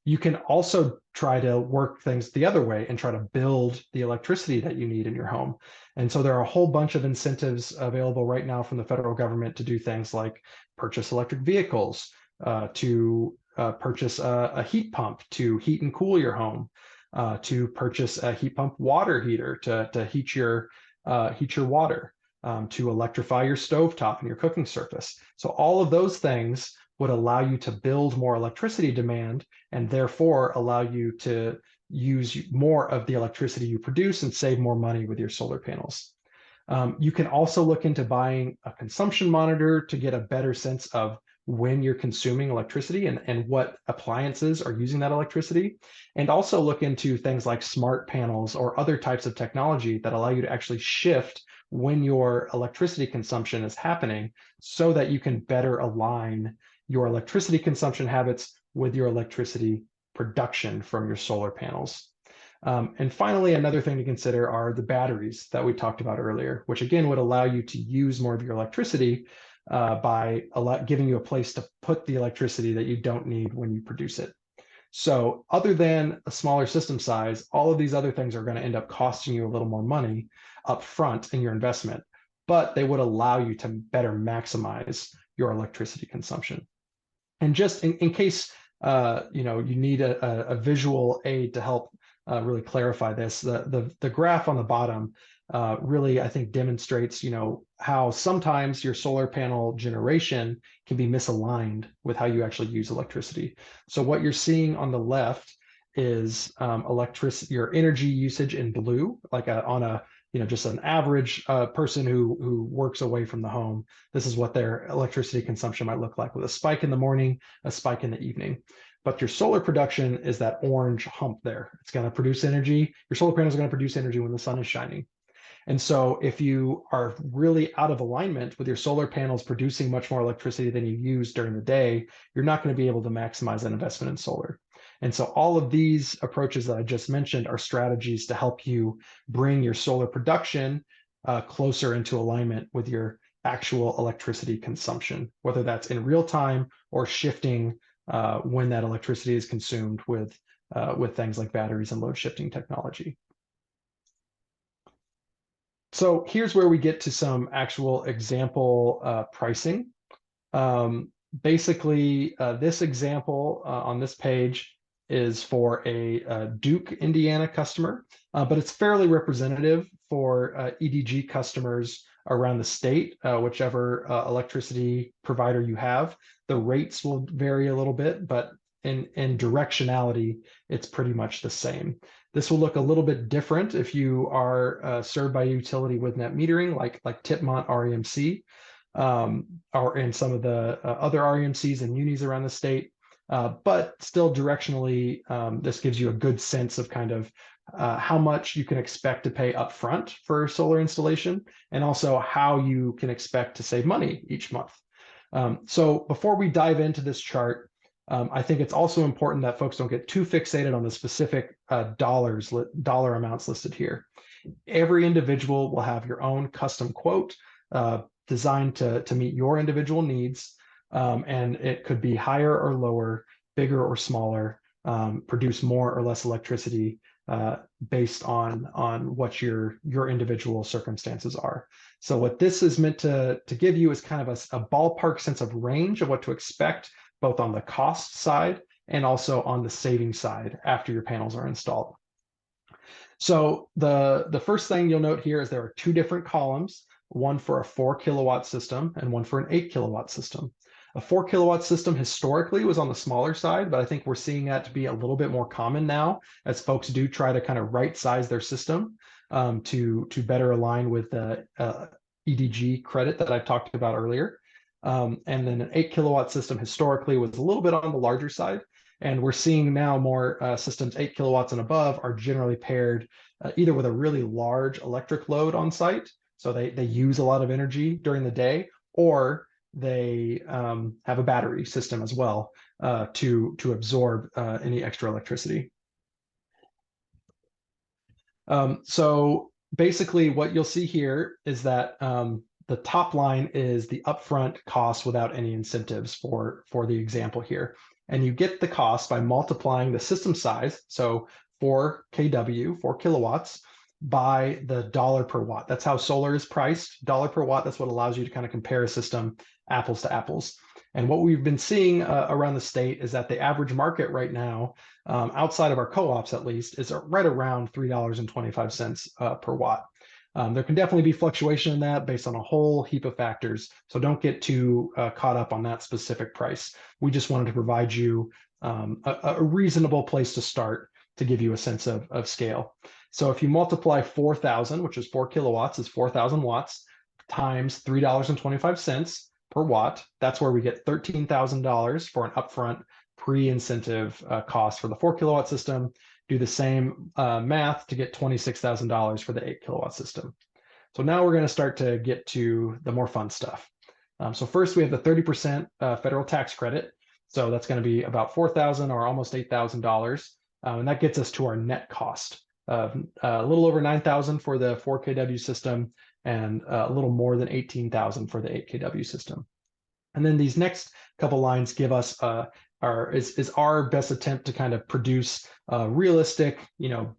You can also try to work things the other way and try to build the electricity that you need in your home. And so there are a whole bunch of incentives available right now from the federal government to do things like purchase electric vehicles, to purchase a heat pump to heat and cool your home, to purchase a heat pump water heater to heat your water, to electrify your stovetop and your cooking surface. So all of those things would allow you to build more electricity demand and therefore allow you to use more of the electricity you produce and save more money with your solar panels. You can also look into buying a consumption monitor to get a better sense of when you're consuming electricity and what appliances are using that electricity. And also look into things like smart panels or other types of technology that allow you to actually shift when your electricity consumption is happening so that you can better align your electricity consumption habits with your electricity production from your solar panels. And finally, another thing to consider are the batteries that we talked about earlier, which again would allow you to use more of your electricity by giving you a place to put the electricity that you don't need when you produce it. So other than a smaller system size, all of these other things are going to end up costing you a little more money up front in your investment, but they would allow you to better maximize your electricity consumption. And just in case you need a visual aid to help really clarify this, the graph on the bottom really, I think, demonstrates how sometimes your solar panel generation can be misaligned with how you actually use electricity. So what you're seeing on the left is your energy usage in blue, like just an average person who works away from the home. This is what their electricity consumption might look like, with a spike in the morning, a spike in the evening. But your solar production is that orange hump there. It's going to produce energy. Your solar panels are going to produce energy when the sun is shining. And so if you are really out of alignment with your solar panels producing much more electricity than you use during the day, you're not going to be able to maximize that investment in solar. And so all of these approaches that I just mentioned are strategies to help you bring your solar production closer into alignment with your actual electricity consumption, whether that's in real time or shifting when that electricity is consumed with things like batteries and load shifting technology. So here's where we get to some actual example pricing. Basically, this example on this page is for a Duke, Indiana customer, but it's fairly representative for EDG customers around the state, whichever electricity provider you have. The rates will vary a little bit, but in directionality, it's pretty much the same. This will look a little bit different if you are served by a utility with net metering, like Tipmont REMC, or in some of the other REMCs and unis around the state. But still directionally, this gives you a good sense of kind of how much you can expect to pay upfront for solar installation, and also how you can expect to save money each month. So before we dive into this chart, I think it's also important that folks don't get too fixated on the specific dollar amounts listed here. Every individual will have your own custom quote designed to meet your individual needs, and it could be higher or lower, bigger or smaller, produce more or less electricity based on what your individual circumstances are. So what this is meant to give you is kind of a ballpark sense of range of what to expect, both on the cost side and also on the saving side after your panels are installed. So the first thing you'll note here is there are two different columns, one for a 4 kilowatt system and one for an 8 kilowatt system. A 4 kilowatt system historically was on the smaller side, but I think we're seeing that to be a little bit more common now as folks do try to kind of right size their system to better align with the EDG credit that I talked about earlier. And then an 8 kilowatt system historically was a little bit on the larger side. And we're seeing now more systems 8 kilowatts and above are generally paired either with a really large electric load on site, so they use a lot of energy during the day, or they have a battery system as well to absorb any extra electricity. So basically what you'll see here is that the top line is the upfront cost without any incentives for the example here. And you get the cost by multiplying the system size, so 4 kW, 4 kilowatts, by the dollar per watt. That's how solar is priced, dollar per watt. That's what allows you to kind of compare a system apples to apples. And what we've been seeing around the state is that the average market right now, outside of our co-ops at least, is right around $3.25 per watt. There can definitely be fluctuation in that based on a whole heap of factors. So don't get too caught up on that specific price. We just wanted to provide you a reasonable place to start to give you a sense of scale. So if you multiply 4,000, which is 4 kilowatts, is 4,000 watts, times $3.25 per watt, that's where we get $13,000 for an upfront pre-incentive cost for the 4 kilowatt system. Do the same math to get $26,000 for the 8 kilowatt system. So now we're going to start to get to the more fun stuff. So first we have the 30% federal tax credit. So that's going to be about $4,000 or almost $8,000. And that gets us to our net cost of a little over $9,000 for the 4 kW system and a little more than $18,000 for the 8 kW system. And then these next couple lines give us our best attempt to kind of produce a realistic,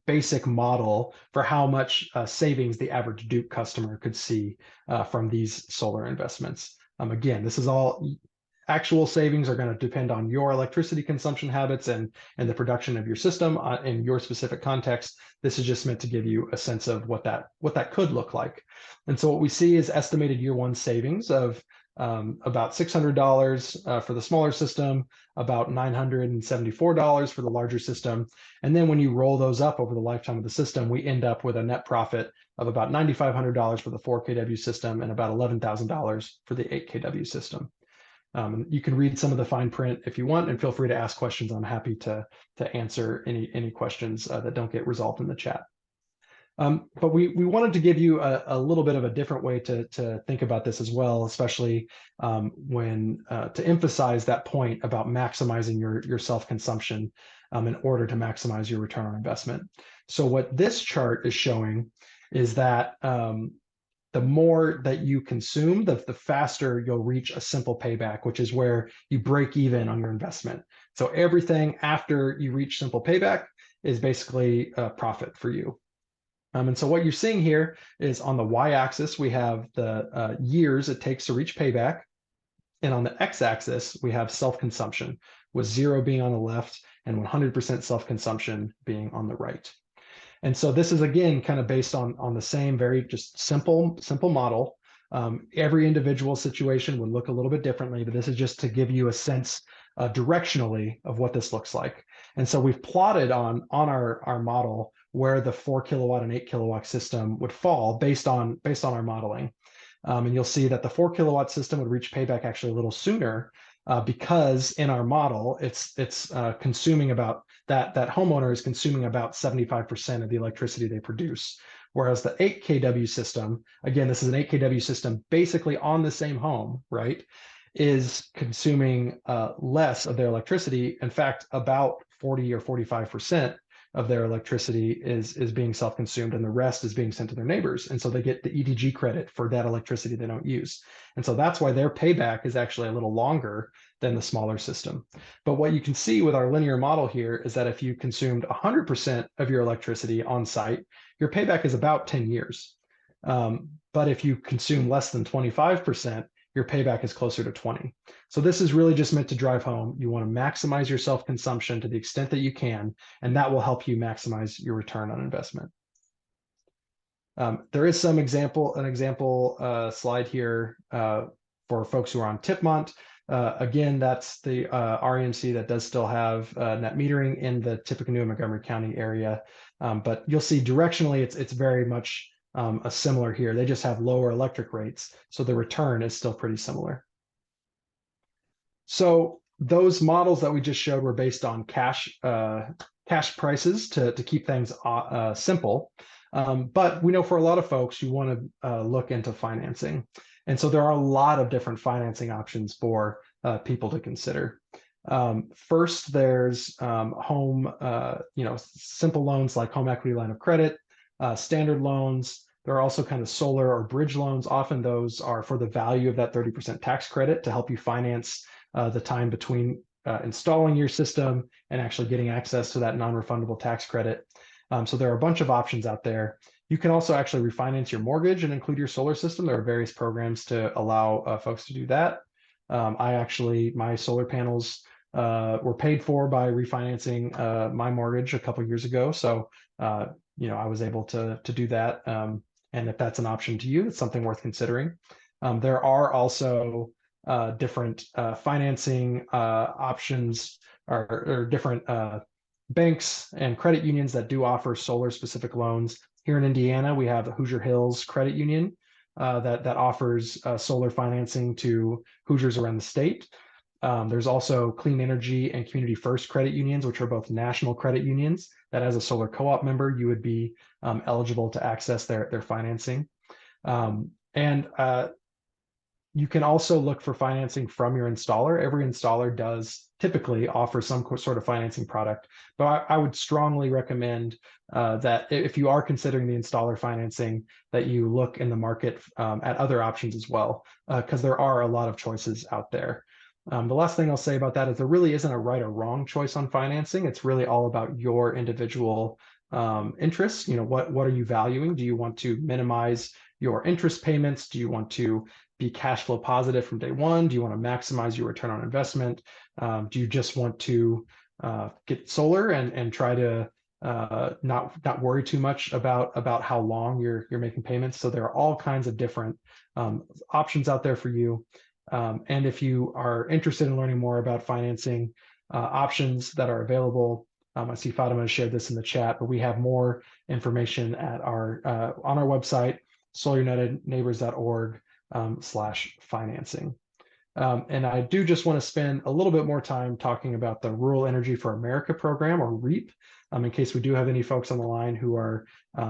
basic model for how much savings the average Duke customer could see from these solar investments. Again, this is all actual savings are going to depend on your electricity consumption habits and the production of your system in your specific context. This is just meant to give you a sense of what that could look like. And so what we see is estimated year one savings of about $600 for the smaller system, about $974 for the larger system. And then when you roll those up over the lifetime of the system, we end up with a net profit of about $9,500 for the 4 kW system and about $11,000 for the 8 kW system. You can read some of the fine print if you want, and feel free to ask questions. I'm happy to answer any questions that don't get resolved in the chat. But we wanted to give you a little bit of a different way to think about this as well, especially when to emphasize that point about maximizing your self-consumption in order to maximize your return on investment. So what this chart is showing is that the more that you consume, the faster you'll reach a simple payback, which is where you break even on your investment. So everything after you reach simple payback is basically a profit for you. And so what you're seeing here is on the y-axis, we have the years it takes to reach payback. And on the x-axis, we have self-consumption, with 0 being on the left and 100% self-consumption being on the right. And so this is, again, kind of based on the same very just simple model. Every individual situation would look a little bit differently, but this is just to give you a sense directionally of what this looks like. And so we've plotted on our model where the 4 kilowatt and 8 kilowatt system would fall based on our modeling. And you'll see that the 4 kilowatt system would reach payback actually a little sooner because in our model, it's consuming about that homeowner is consuming about 75% of the electricity they produce. Whereas the 8 kW system, again, this is an 8 kW system basically on the same home, right? is consuming less of their electricity. In fact, about 40 or 45% of their electricity is being self-consumed, and the rest is being sent to their neighbors. And so they get the EDG credit for that electricity they don't use. And so that's why their payback is actually a little longer than the smaller system. But what you can see with our linear model here is that if you consumed 100% of your electricity on site, your payback is about 10 years. But if you consume less than 25%, your payback is closer to 20. So this is really just meant to drive home. You want to maximize your self-consumption to the extent that you can, and that will help you maximize your return on investment. There is an example slide here for folks who are on Tipmont. Again, that's the REMC that does still have net metering in the Tippecanoe, Montgomery County area. But you'll see directionally, it's very much a similar here. They just have lower electric rates, so the return is still pretty similar. So those models that we just showed were based on cash prices to keep things simple. But we know for a lot of folks, you want to look into financing. And so there are a lot of different financing options for people to consider. First, there's home, simple loans like home equity line of credit, standard loans. There are also kind of solar or bridge loans. Often those are for the value of that 30% tax credit to help you finance the time between installing your system and actually getting access to that non-refundable tax credit. So there are a bunch of options out there. You can also actually refinance your mortgage and include your solar system. There are various programs to allow folks to do that. My solar panels were paid for by refinancing my mortgage a couple years ago. So, I was able to do that. And if that's an option to you, it's something worth considering. There are also different financing options or different banks and credit unions that do offer solar specific loans. Here in Indiana, we have the Hoosier Hills Credit Union that offers solar financing to Hoosiers around the state. There's also Clean Energy and Community First credit unions, which are both national credit unions that as a solar co-op member, you would be eligible to access their financing. You can also look for financing from your installer. Every installer does typically offer some sort of financing product, but I would strongly recommend that if you are considering the installer financing, that you look in the market at other options as well, because there are a lot of choices out there. The last thing I'll say about that is there really isn't a right or wrong choice on financing. It's really all about your individual interests. What are you valuing? Do you want to minimize your interest payments? Do you want to be cash flow positive from day one? Do you want to maximize your return on investment? Do you just want to get solar and try to not worry too much about how long you're making payments? So there are all kinds of different options out there for you. And if you are interested in learning more about financing options that are available, I see Fatima shared this in the chat, but we have more information at on our website, solarunitedneighbors.org/financing. And I do just want to spend a little bit more time talking about the Rural Energy for America program, or REAP, in case we do have any folks on the line who are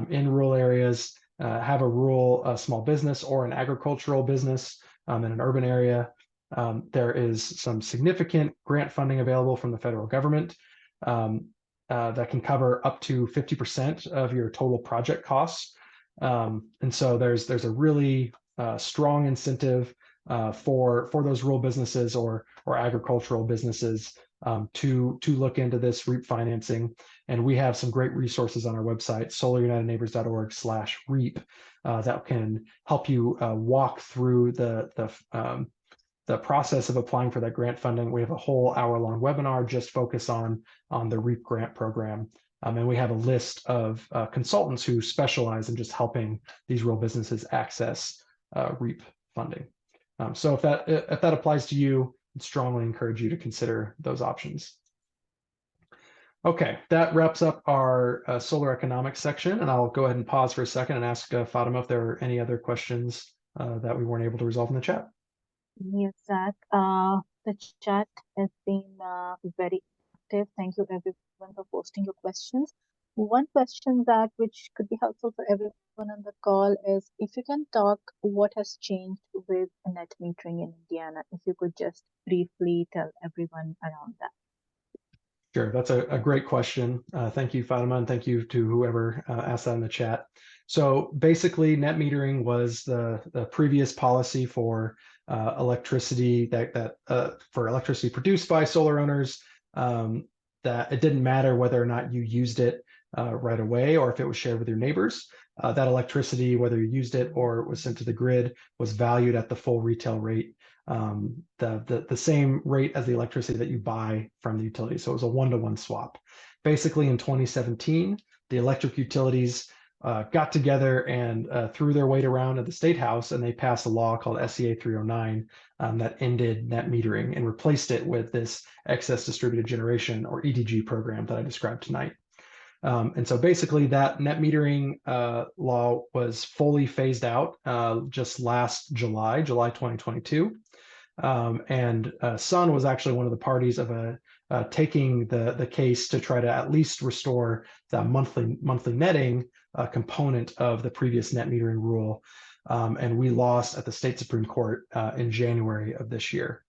in rural areas, have a rural small business or an agricultural business in an urban area. There is some significant grant funding available from the federal government that can cover up to 50% of your total project costs. And so there's a really strong incentive for those rural businesses or agricultural businesses to look into this REAP financing. And we have some great resources on our website, solarunitedneighbors.org/REAP, that can help you walk through the process of applying for that grant funding. We have a whole hour-long webinar just focused on the REAP grant program. And we have a list of consultants who specialize in just helping these rural businesses access REAP funding. So if that applies to you, I'd strongly encourage you to consider those options. Okay, that wraps up our solar economics section, and I'll go ahead and pause for a second and ask Fatima if there are any other questions that we weren't able to resolve in the chat. Yes, Zach. The chat has been very active. Thank you everyone for posting your questions. One question, Zach, which could be helpful for everyone on the call is if you can talk what has changed with net metering in Indiana? If you could just briefly tell everyone around that. Sure, that's a great question. Thank you, Fatima, and thank you to whoever asked that in the chat. So basically, net metering was the previous policy for electricity for electricity produced by solar owners, that it didn't matter whether or not you used it right away or if it was shared with your neighbors. That electricity, whether you used it or it was sent to the grid, was valued at the full retail rate, the same rate as the electricity that you buy from the utility. So it was a one-to-one swap. Basically, in 2017, the electric utilities got together and threw their weight around at the State House, and they passed a law called SCA 309 that ended net metering and replaced it with this excess distributed generation, or EDG, program that I described tonight. And so basically that net metering law was fully phased out just last July 2022. And Sun was actually one of the parties of taking the case to try to at least restore the monthly netting component of the previous net metering rule. And we lost at the state Supreme Court in January of this year.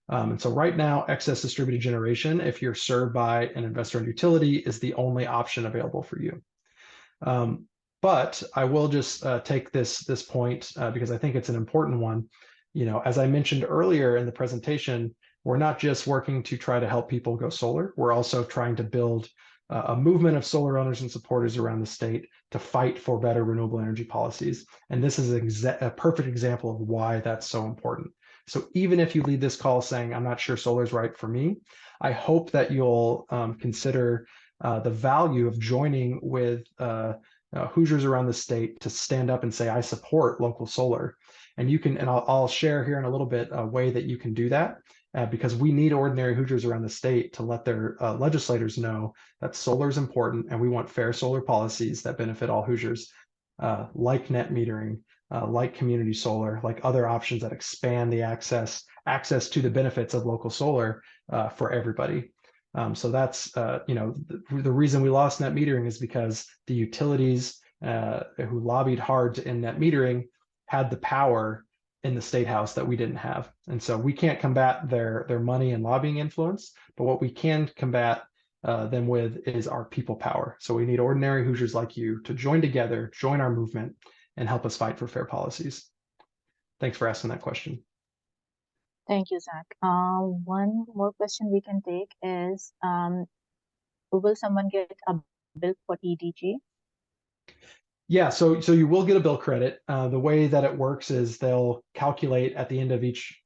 And so right now, excess distributed generation, if you're served by an investor-owned utility, is the only option available for you. But I will just take this point because I think it's an important one. You know, as I mentioned earlier in the presentation, we're not just working to try to help people go solar. We're also trying to build a movement of solar owners and supporters around the state to fight for better renewable energy policies. And this is a perfect example of why that's so important. So even if you leave this call saying, I'm not sure solar is right for me, I hope that you'll consider the value of joining with Hoosiers around the state to stand up and say, I support local solar. And you can, and I'll share here in a little bit a way that you can do that, because we need ordinary Hoosiers around the state to let their legislators know that solar is important and we want fair solar policies that benefit all Hoosiers, like net metering, like community solar, like other options that expand the access to the benefits of local solar for everybody. So that's, you know, the reason we lost net metering is because the utilities who lobbied hard to end net metering had the power in the State House that we didn't have. And so we can't combat their money and lobbying influence, but what we can combat them with is our people power. So we need ordinary Hoosiers like you to join together, join our movement, and help us fight for fair policies. Thanks for asking that question. Thank you, Zach. One more question we can take is, will someone get a bill for EDG? Yeah, so you will get a bill credit. The way that it works is they'll calculate at the end of each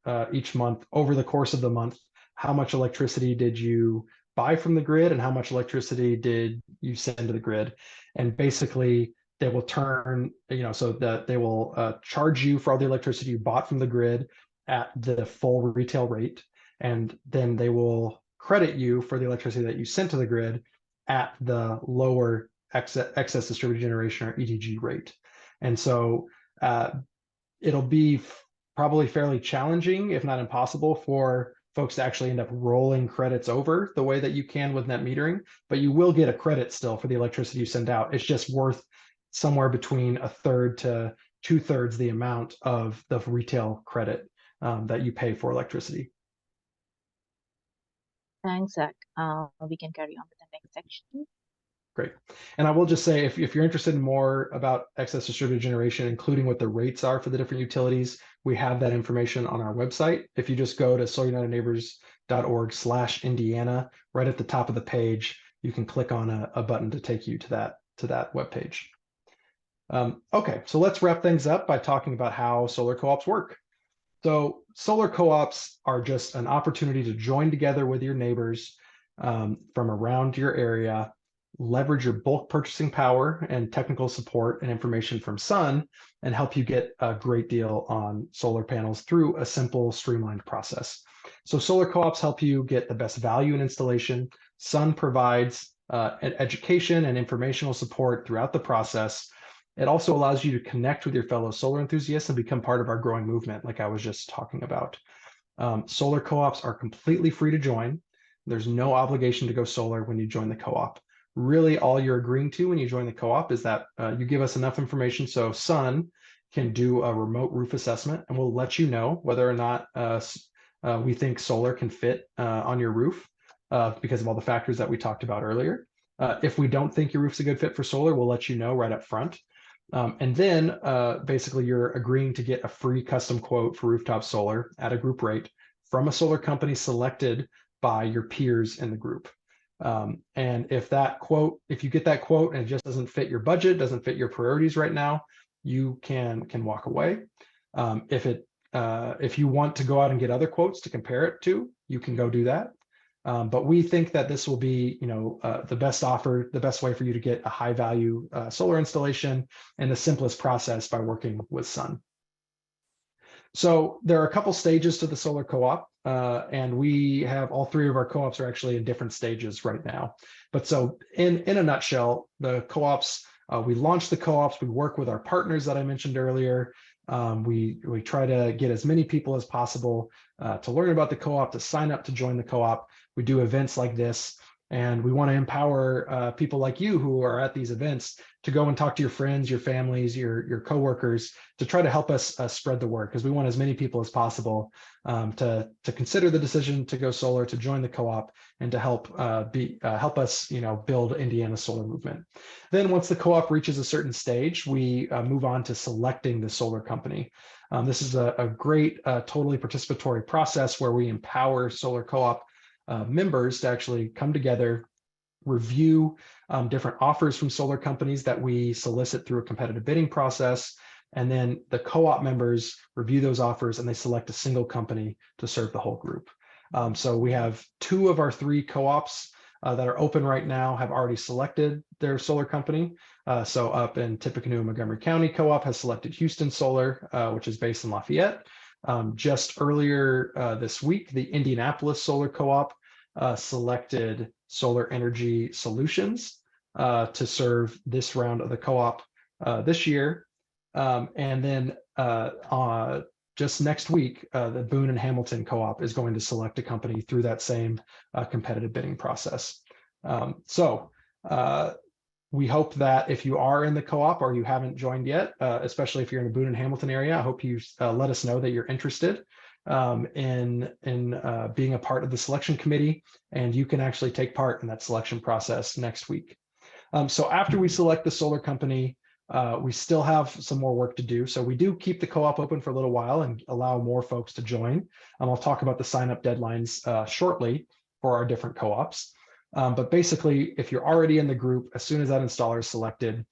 month, over the course of the month, how much electricity did you buy from the grid and how much electricity did you send to the grid. And basically they will turn, you know, so that they will charge you for all the electricity you bought from the grid at the full retail rate. And then they will credit you for the electricity that you sent to the grid at the lower excess distributed generation, or EDG, rate. And so it'll be probably fairly challenging, if not impossible, for folks to actually end up rolling credits over the way that you can with net metering, but you will get a credit still for the electricity you send out. It's just worth somewhere between 1/3 to 2/3 the amount of the retail credit that you pay for electricity. Thanks, Zach. We can carry on with the next section. Great. And I will just say, if you're interested in more about excess distributed generation, including what the rates are for the different utilities, we have that information on our website. If you just go to solarunitedneighbors.org/Indiana, right at the top of the page, you can click on a button to take you to that webpage. Okay, so let's wrap things up by talking about how solar co-ops work. So solar co-ops are just an opportunity to join together with your neighbors from around your area, leverage your bulk purchasing power and technical support and information from Sun, and help you get a great deal on solar panels through a simple, streamlined process. So solar co-ops help you get the best value in installation. Sun provides education and informational support throughout the process. It also allows you to connect with your fellow solar enthusiasts and become part of our growing movement, like I was just talking about. Solar co-ops are completely free to join. There's no obligation to go solar when you join the co-op. Really, all you're agreeing to when you join the co-op is that you give us enough information so Sun can do a remote roof assessment, and we'll let you know whether or not we think solar can fit on your roof because of all the factors that we talked about earlier. If we don't think your roof's a good fit for solar, we'll let you know right up front. And then basically you're agreeing to get a free custom quote for rooftop solar at a group rate from a solar company selected by your peers in the group. And if you get that quote and it just doesn't fit your budget, doesn't fit your priorities right now, you can walk away. If you want to go out and get other quotes to compare it to, you can go do that. But we think that this will be, the best offer, the best way for you to get a high value solar installation, and the simplest process by working with Sun. So there are a couple stages to the solar co-op, and we have all three of our co-ops are actually in different stages right now. But so in a nutshell, the co-ops, we launched the co-ops, we work with our partners that I mentioned earlier. We try to get as many people as possible to learn about the co-op, to sign up to join the co-op. We do events like this, and we want to empower people like you who are at these events to go and talk to your friends, your families, your coworkers, to try to help us spread the word, because we want as many people as possible to consider the decision to go solar, to join the co-op, and to help us build Indiana's solar movement. Then once the co-op reaches a certain stage, we move on to selecting the solar company. This is a great totally participatory process where we empower solar co-op members to actually come together, review different offers from solar companies that we solicit through a competitive bidding process, and then the co-op members review those offers and they select a single company to serve the whole group. So we have 2 of our 3 co-ops that are open right now have already selected their solar company. So up in Tippecanoe, Montgomery County co-op has selected Houston Solar, which is based in Lafayette. Just earlier this week, the Indianapolis Solar Co-op selected Solar Energy Solutions to serve this round of the co-op this year. And then just next week, the Boone and Hamilton Co-op is going to select a company through that same competitive bidding process. We hope that if you are in the co-op or you haven't joined yet, especially if you're in the Boone and Hamilton area, I hope you let us know that you're interested in being a part of the selection committee, and you can actually take part in that selection process next week. So after we select the solar company, we still have some more work to do. So we do keep the co-op open for a little while and allow more folks to join. I'll talk about the sign-up deadlines shortly for our different co-ops. But basically, if you're already in the group, as soon as that installer is selected,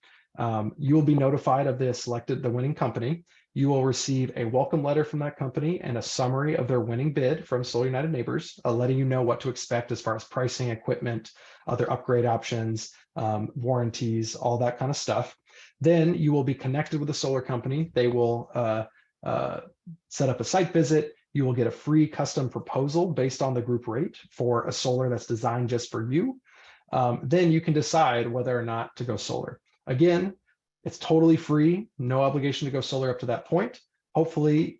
you will be notified of the winning company. You will receive a welcome letter from that company and a summary of their winning bid from Solar United Neighbors, letting you know what to expect as far as pricing, equipment, other upgrade options, warranties, all that kind of stuff. Then you will be connected with the solar company. They will set up a site visit. You will get a free custom proposal based on the group rate for a solar that's designed just for you. Then you can decide whether or not to go solar. Again, it's totally free, no obligation to go solar up to that point. Hopefully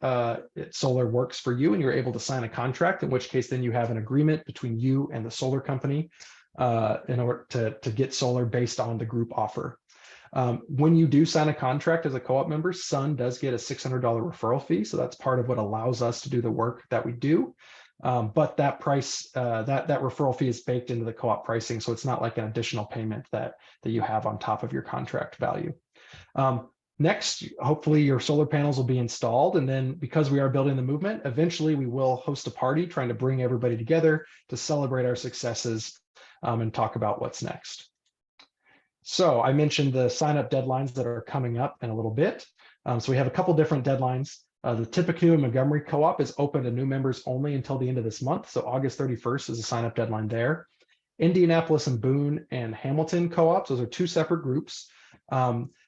solar works for you and you're able to sign a contract, in which case then you have an agreement between you and the solar company in order to get solar based on the group offer. When you do sign a contract as a co-op member, Sun does get a $600 referral fee. So that's part of what allows us to do the work that we do. But that price, that referral fee is baked into the co-op pricing. So it's not like an additional payment that you have on top of your contract value. Next, hopefully your solar panels will be installed. And then because we are building the movement, eventually we will host a party trying to bring everybody together to celebrate our successes and talk about what's next. So I mentioned the sign-up deadlines that are coming up in a little bit. So we have a couple different deadlines. The Tippecanoe and Montgomery Co-op is open to new members only until the end of this month. So August 31st is a sign-up deadline there. Indianapolis and Boone and Hamilton Co-ops, those are 2 separate groups.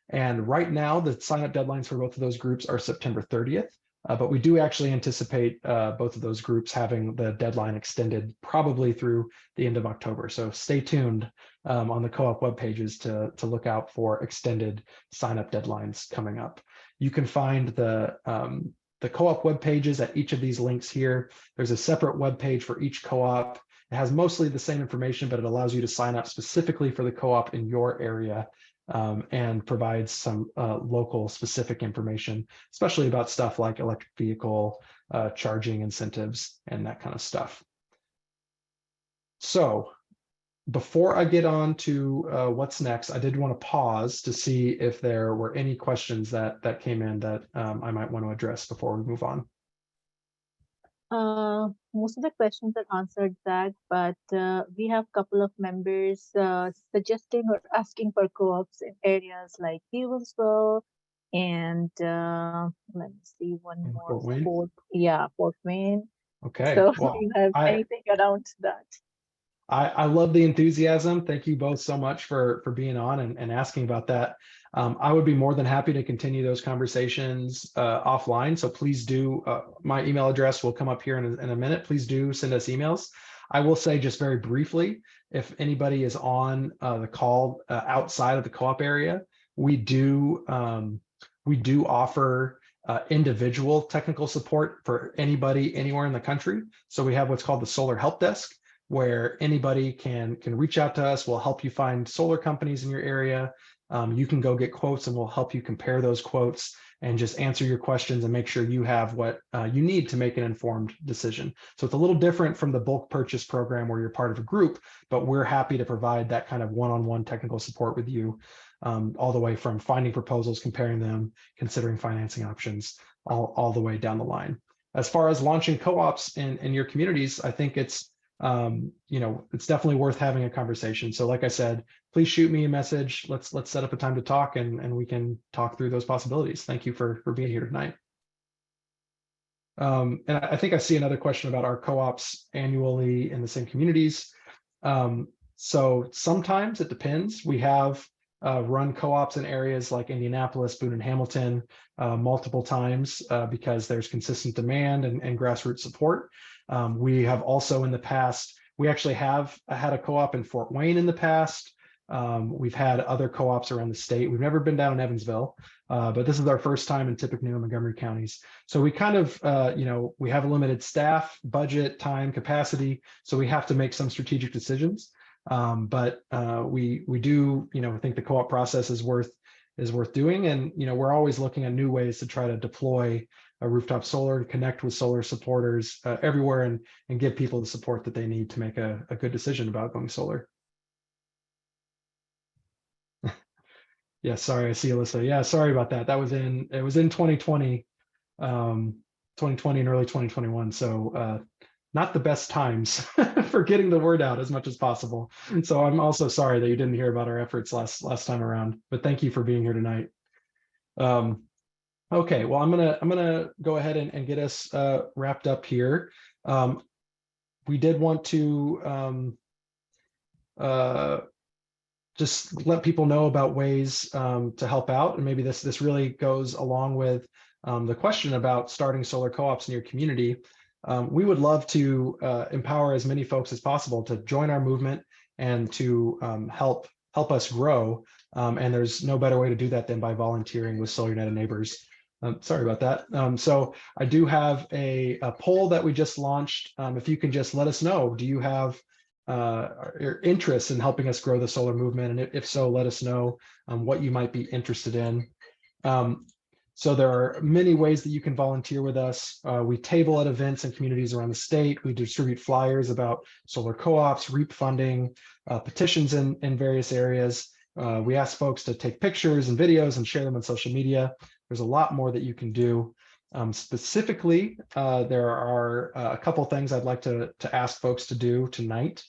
And right now, the sign-up deadlines for both of those groups are September 30th. But we do actually anticipate both of those groups having the deadline extended probably through the end of October. So stay tuned on the co-op web pages to look out for extended sign-up deadlines coming up. You can find the co-op web pages at each of these links here. There's a separate web page for each co-op. It has mostly the same information, but it allows you to sign up specifically for the co-op in your area. and provides some local specific information, especially about stuff like electric vehicle charging incentives and that kind of stuff. So before I get on to what's next, I did want to pause to see if there were any questions that came in that I might want to address before we move on. Most of the questions are answered, Zach, but we have a couple of members suggesting or asking for co-ops in areas like Hewellsville and let me see, one In more, Fort Wayne. Fort Wayne. Okay. So Well, do you have anything around that? I love the enthusiasm. Thank you both so much for being on and asking about that. I would be more than happy to continue those conversations offline. So please do. My email address will come up here in a minute. Please do send us emails. I will say just very briefly, if anybody is on the call outside of the co-op area, we do offer individual technical support for anybody anywhere in the country. So we have what's called the Solar Help Desk, where anybody can reach out to us. We'll help you find solar companies in your area. You can go get quotes and we'll help you compare those quotes and just answer your questions and make sure you have what you need to make an informed decision. So it's a little different from the bulk purchase program where you're part of a group, but we're happy to provide that kind of one-on-one technical support with you, all the way from finding proposals, comparing them, considering financing options, all the way down the line. As far as launching co-ops in your communities, I think it's it's definitely worth having a conversation. So like I said, please shoot me a message. Let's set up a time to talk and we can talk through those possibilities. Thank you for being here tonight. And I think I see another question about our co-ops annually in the same communities. So sometimes it depends. We have run co-ops in areas like Indianapolis, Boone and Hamilton multiple times because there's consistent demand and grassroots support. We have also in the past, we actually have had a co-op in Fort Wayne in the past. We've had other co-ops around the state. We've never been down in Evansville, but this is our first time in Tippecanoe and Montgomery counties. So we kind of, we have a limited staff, budget, time, capacity. So we have to make some strategic decisions. But we do, think the co-op process is worth doing. And, we're always looking at new ways to try to deploy a rooftop solar and connect with solar supporters everywhere and give people the support that they need to make a good decision about going solar. Yeah, sorry, I see Alyssa. Yeah, sorry about that. It was in 2020, 2020 and early 2021. So not the best times for getting the word out as much as possible. So I'm also sorry that you didn't hear about our efforts last time around, but thank you for being here tonight. Okay, well, I'm gonna go ahead and get us wrapped up here. We did want to just let people know about ways to help out, and maybe this really goes along with the question about starting solar co-ops in your community. We would love to empower as many folks as possible to join our movement and to help us grow. And there's no better way to do that than by volunteering with Solar United Neighbors. Sorry about that. So I do have a poll that we just launched. If you can just let us know, do you have interest in helping us grow the solar movement? And if so, let us know what you might be interested in. So there are many ways that you can volunteer with us. We table at events and communities around the state. We distribute flyers about solar co-ops, REAP funding, petitions in various areas. We ask folks to take pictures and videos and share them on social media. There's a lot more that you can do. Specifically, there are a couple things I'd like to ask folks to do tonight.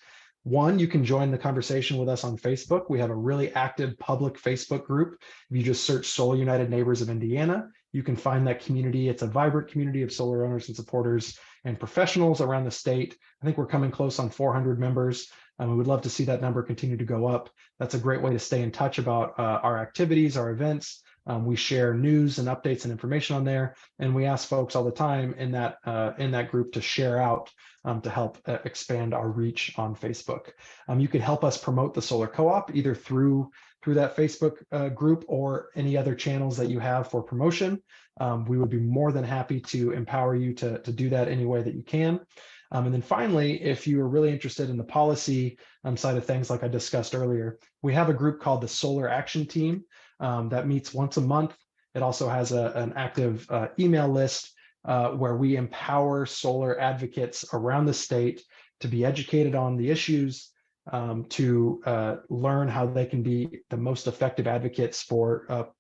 One, you can join the conversation with us on Facebook. We have a really active public Facebook group. If you just search Solar United Neighbors of Indiana, you can find that community. It's a vibrant community of solar owners and supporters and professionals around the state. I think we're coming close on 400 members. We would love to see that number continue to go up. That's a great way to stay in touch about our activities, our events. We share news and updates and information on there, and we ask folks all the time in that group to share out to help expand our reach on Facebook. You can help us promote the Solar Co-op either through that Facebook group or any other channels that you have for promotion. We would be more than happy to empower you to do that any way that you can. And then finally, if you are really interested in the policy side of things, like I discussed earlier, we have a group called the Solar Action Team that meets once a month. It also has an active email list where we empower solar advocates around the state to be educated on the issues, to learn how they can be the most effective advocates for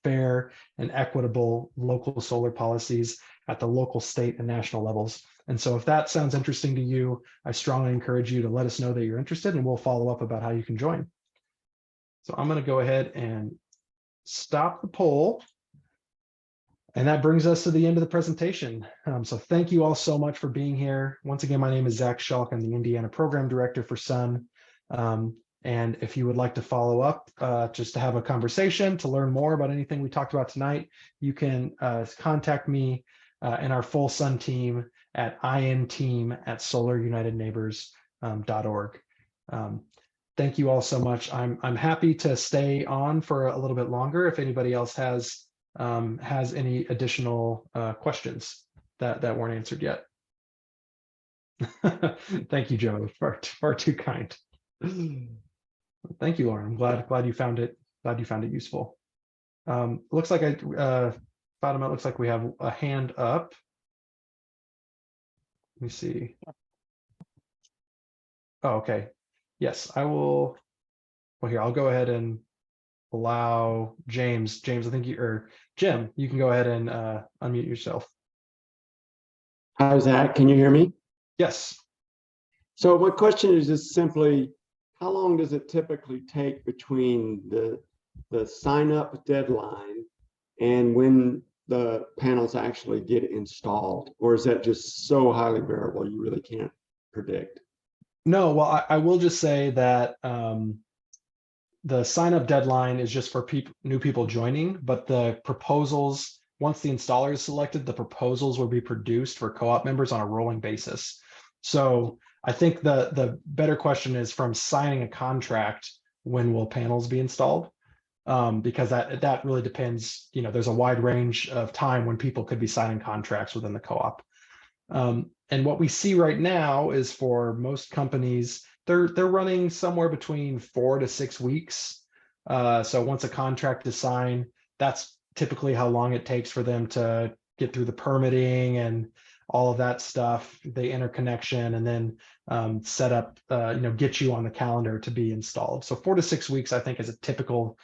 fair and equitable local solar policies at the local, state, and national levels. And so if that sounds interesting to you, I strongly encourage you to let us know that you're interested, and we'll follow up about how you can join. So I'm going to go ahead and stop the poll. And that brings us to the end of the presentation. So thank you all so much for being here. Once again, my name is Zach Schalk. I'm the Indiana Program Director for SUN. And if you would like to follow up, just to have a conversation, to learn more about anything we talked about tonight, you can contact me and our full SUN team at inteam@solarunitedneighbors.org. Thank you all so much. I'm happy to stay on for a little bit longer if anybody else has any additional questions that weren't answered yet. Thank you, Joe. Far too kind. Thank you, Lauren. I'm glad you found it. Glad you found it useful. Looks like Fatima, it looks like we have a hand up. Let me see. Oh, okay. Yes, I will. Well, here, I'll go ahead and allow James. James, I think or Jim, you can go ahead and unmute yourself. Hi, Zach. Can you hear me? Yes. So my question is just simply, how long does it typically take between the sign up deadline and when the panels actually get installed? Or is that just so highly variable you really can't predict? No, well, I will just say that the sign up deadline is just for new people joining, but the proposals, once the installer is selected, the proposals will be produced for co-op members on a rolling basis. So I think the better question is from signing a contract, when will panels be installed? Because that really depends, there's a wide range of time when people could be signing contracts within the co-op. And what we see right now is for most companies, they're running somewhere between 4 to 6 weeks. So once a contract is signed, that's typically how long it takes for them to get through the permitting and all of that stuff, the interconnection, and then set up, get you on the calendar to be installed. So 4 to 6 weeks, I think, is a typical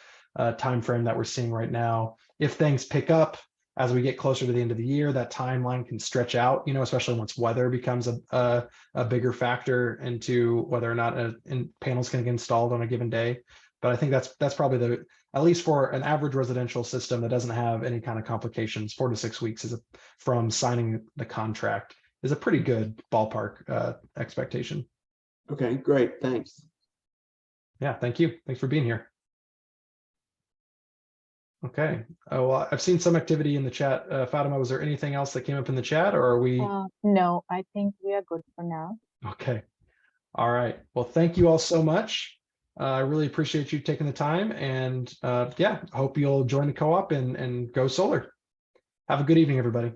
time frame that we're seeing right now. If things pick up as we get closer to the end of the year, that timeline can stretch out, especially once weather becomes a bigger factor into whether or not panels can get installed on a given day. But I think that's probably at least for an average residential system that doesn't have any kind of complications, 4 to 6 weeks from signing the contract is a pretty good ballpark expectation. Okay, great. Thanks. Yeah, thank you. Thanks for being here. Okay. Oh, well, I've seen some activity in the chat. Fatima, was there anything else that came up in the chat, or are we? No, I think we are good for now. Okay. All right. Well, thank you all so much. I really appreciate you taking the time, and yeah, hope you'll join the co-op and go solar. Have a good evening, everybody.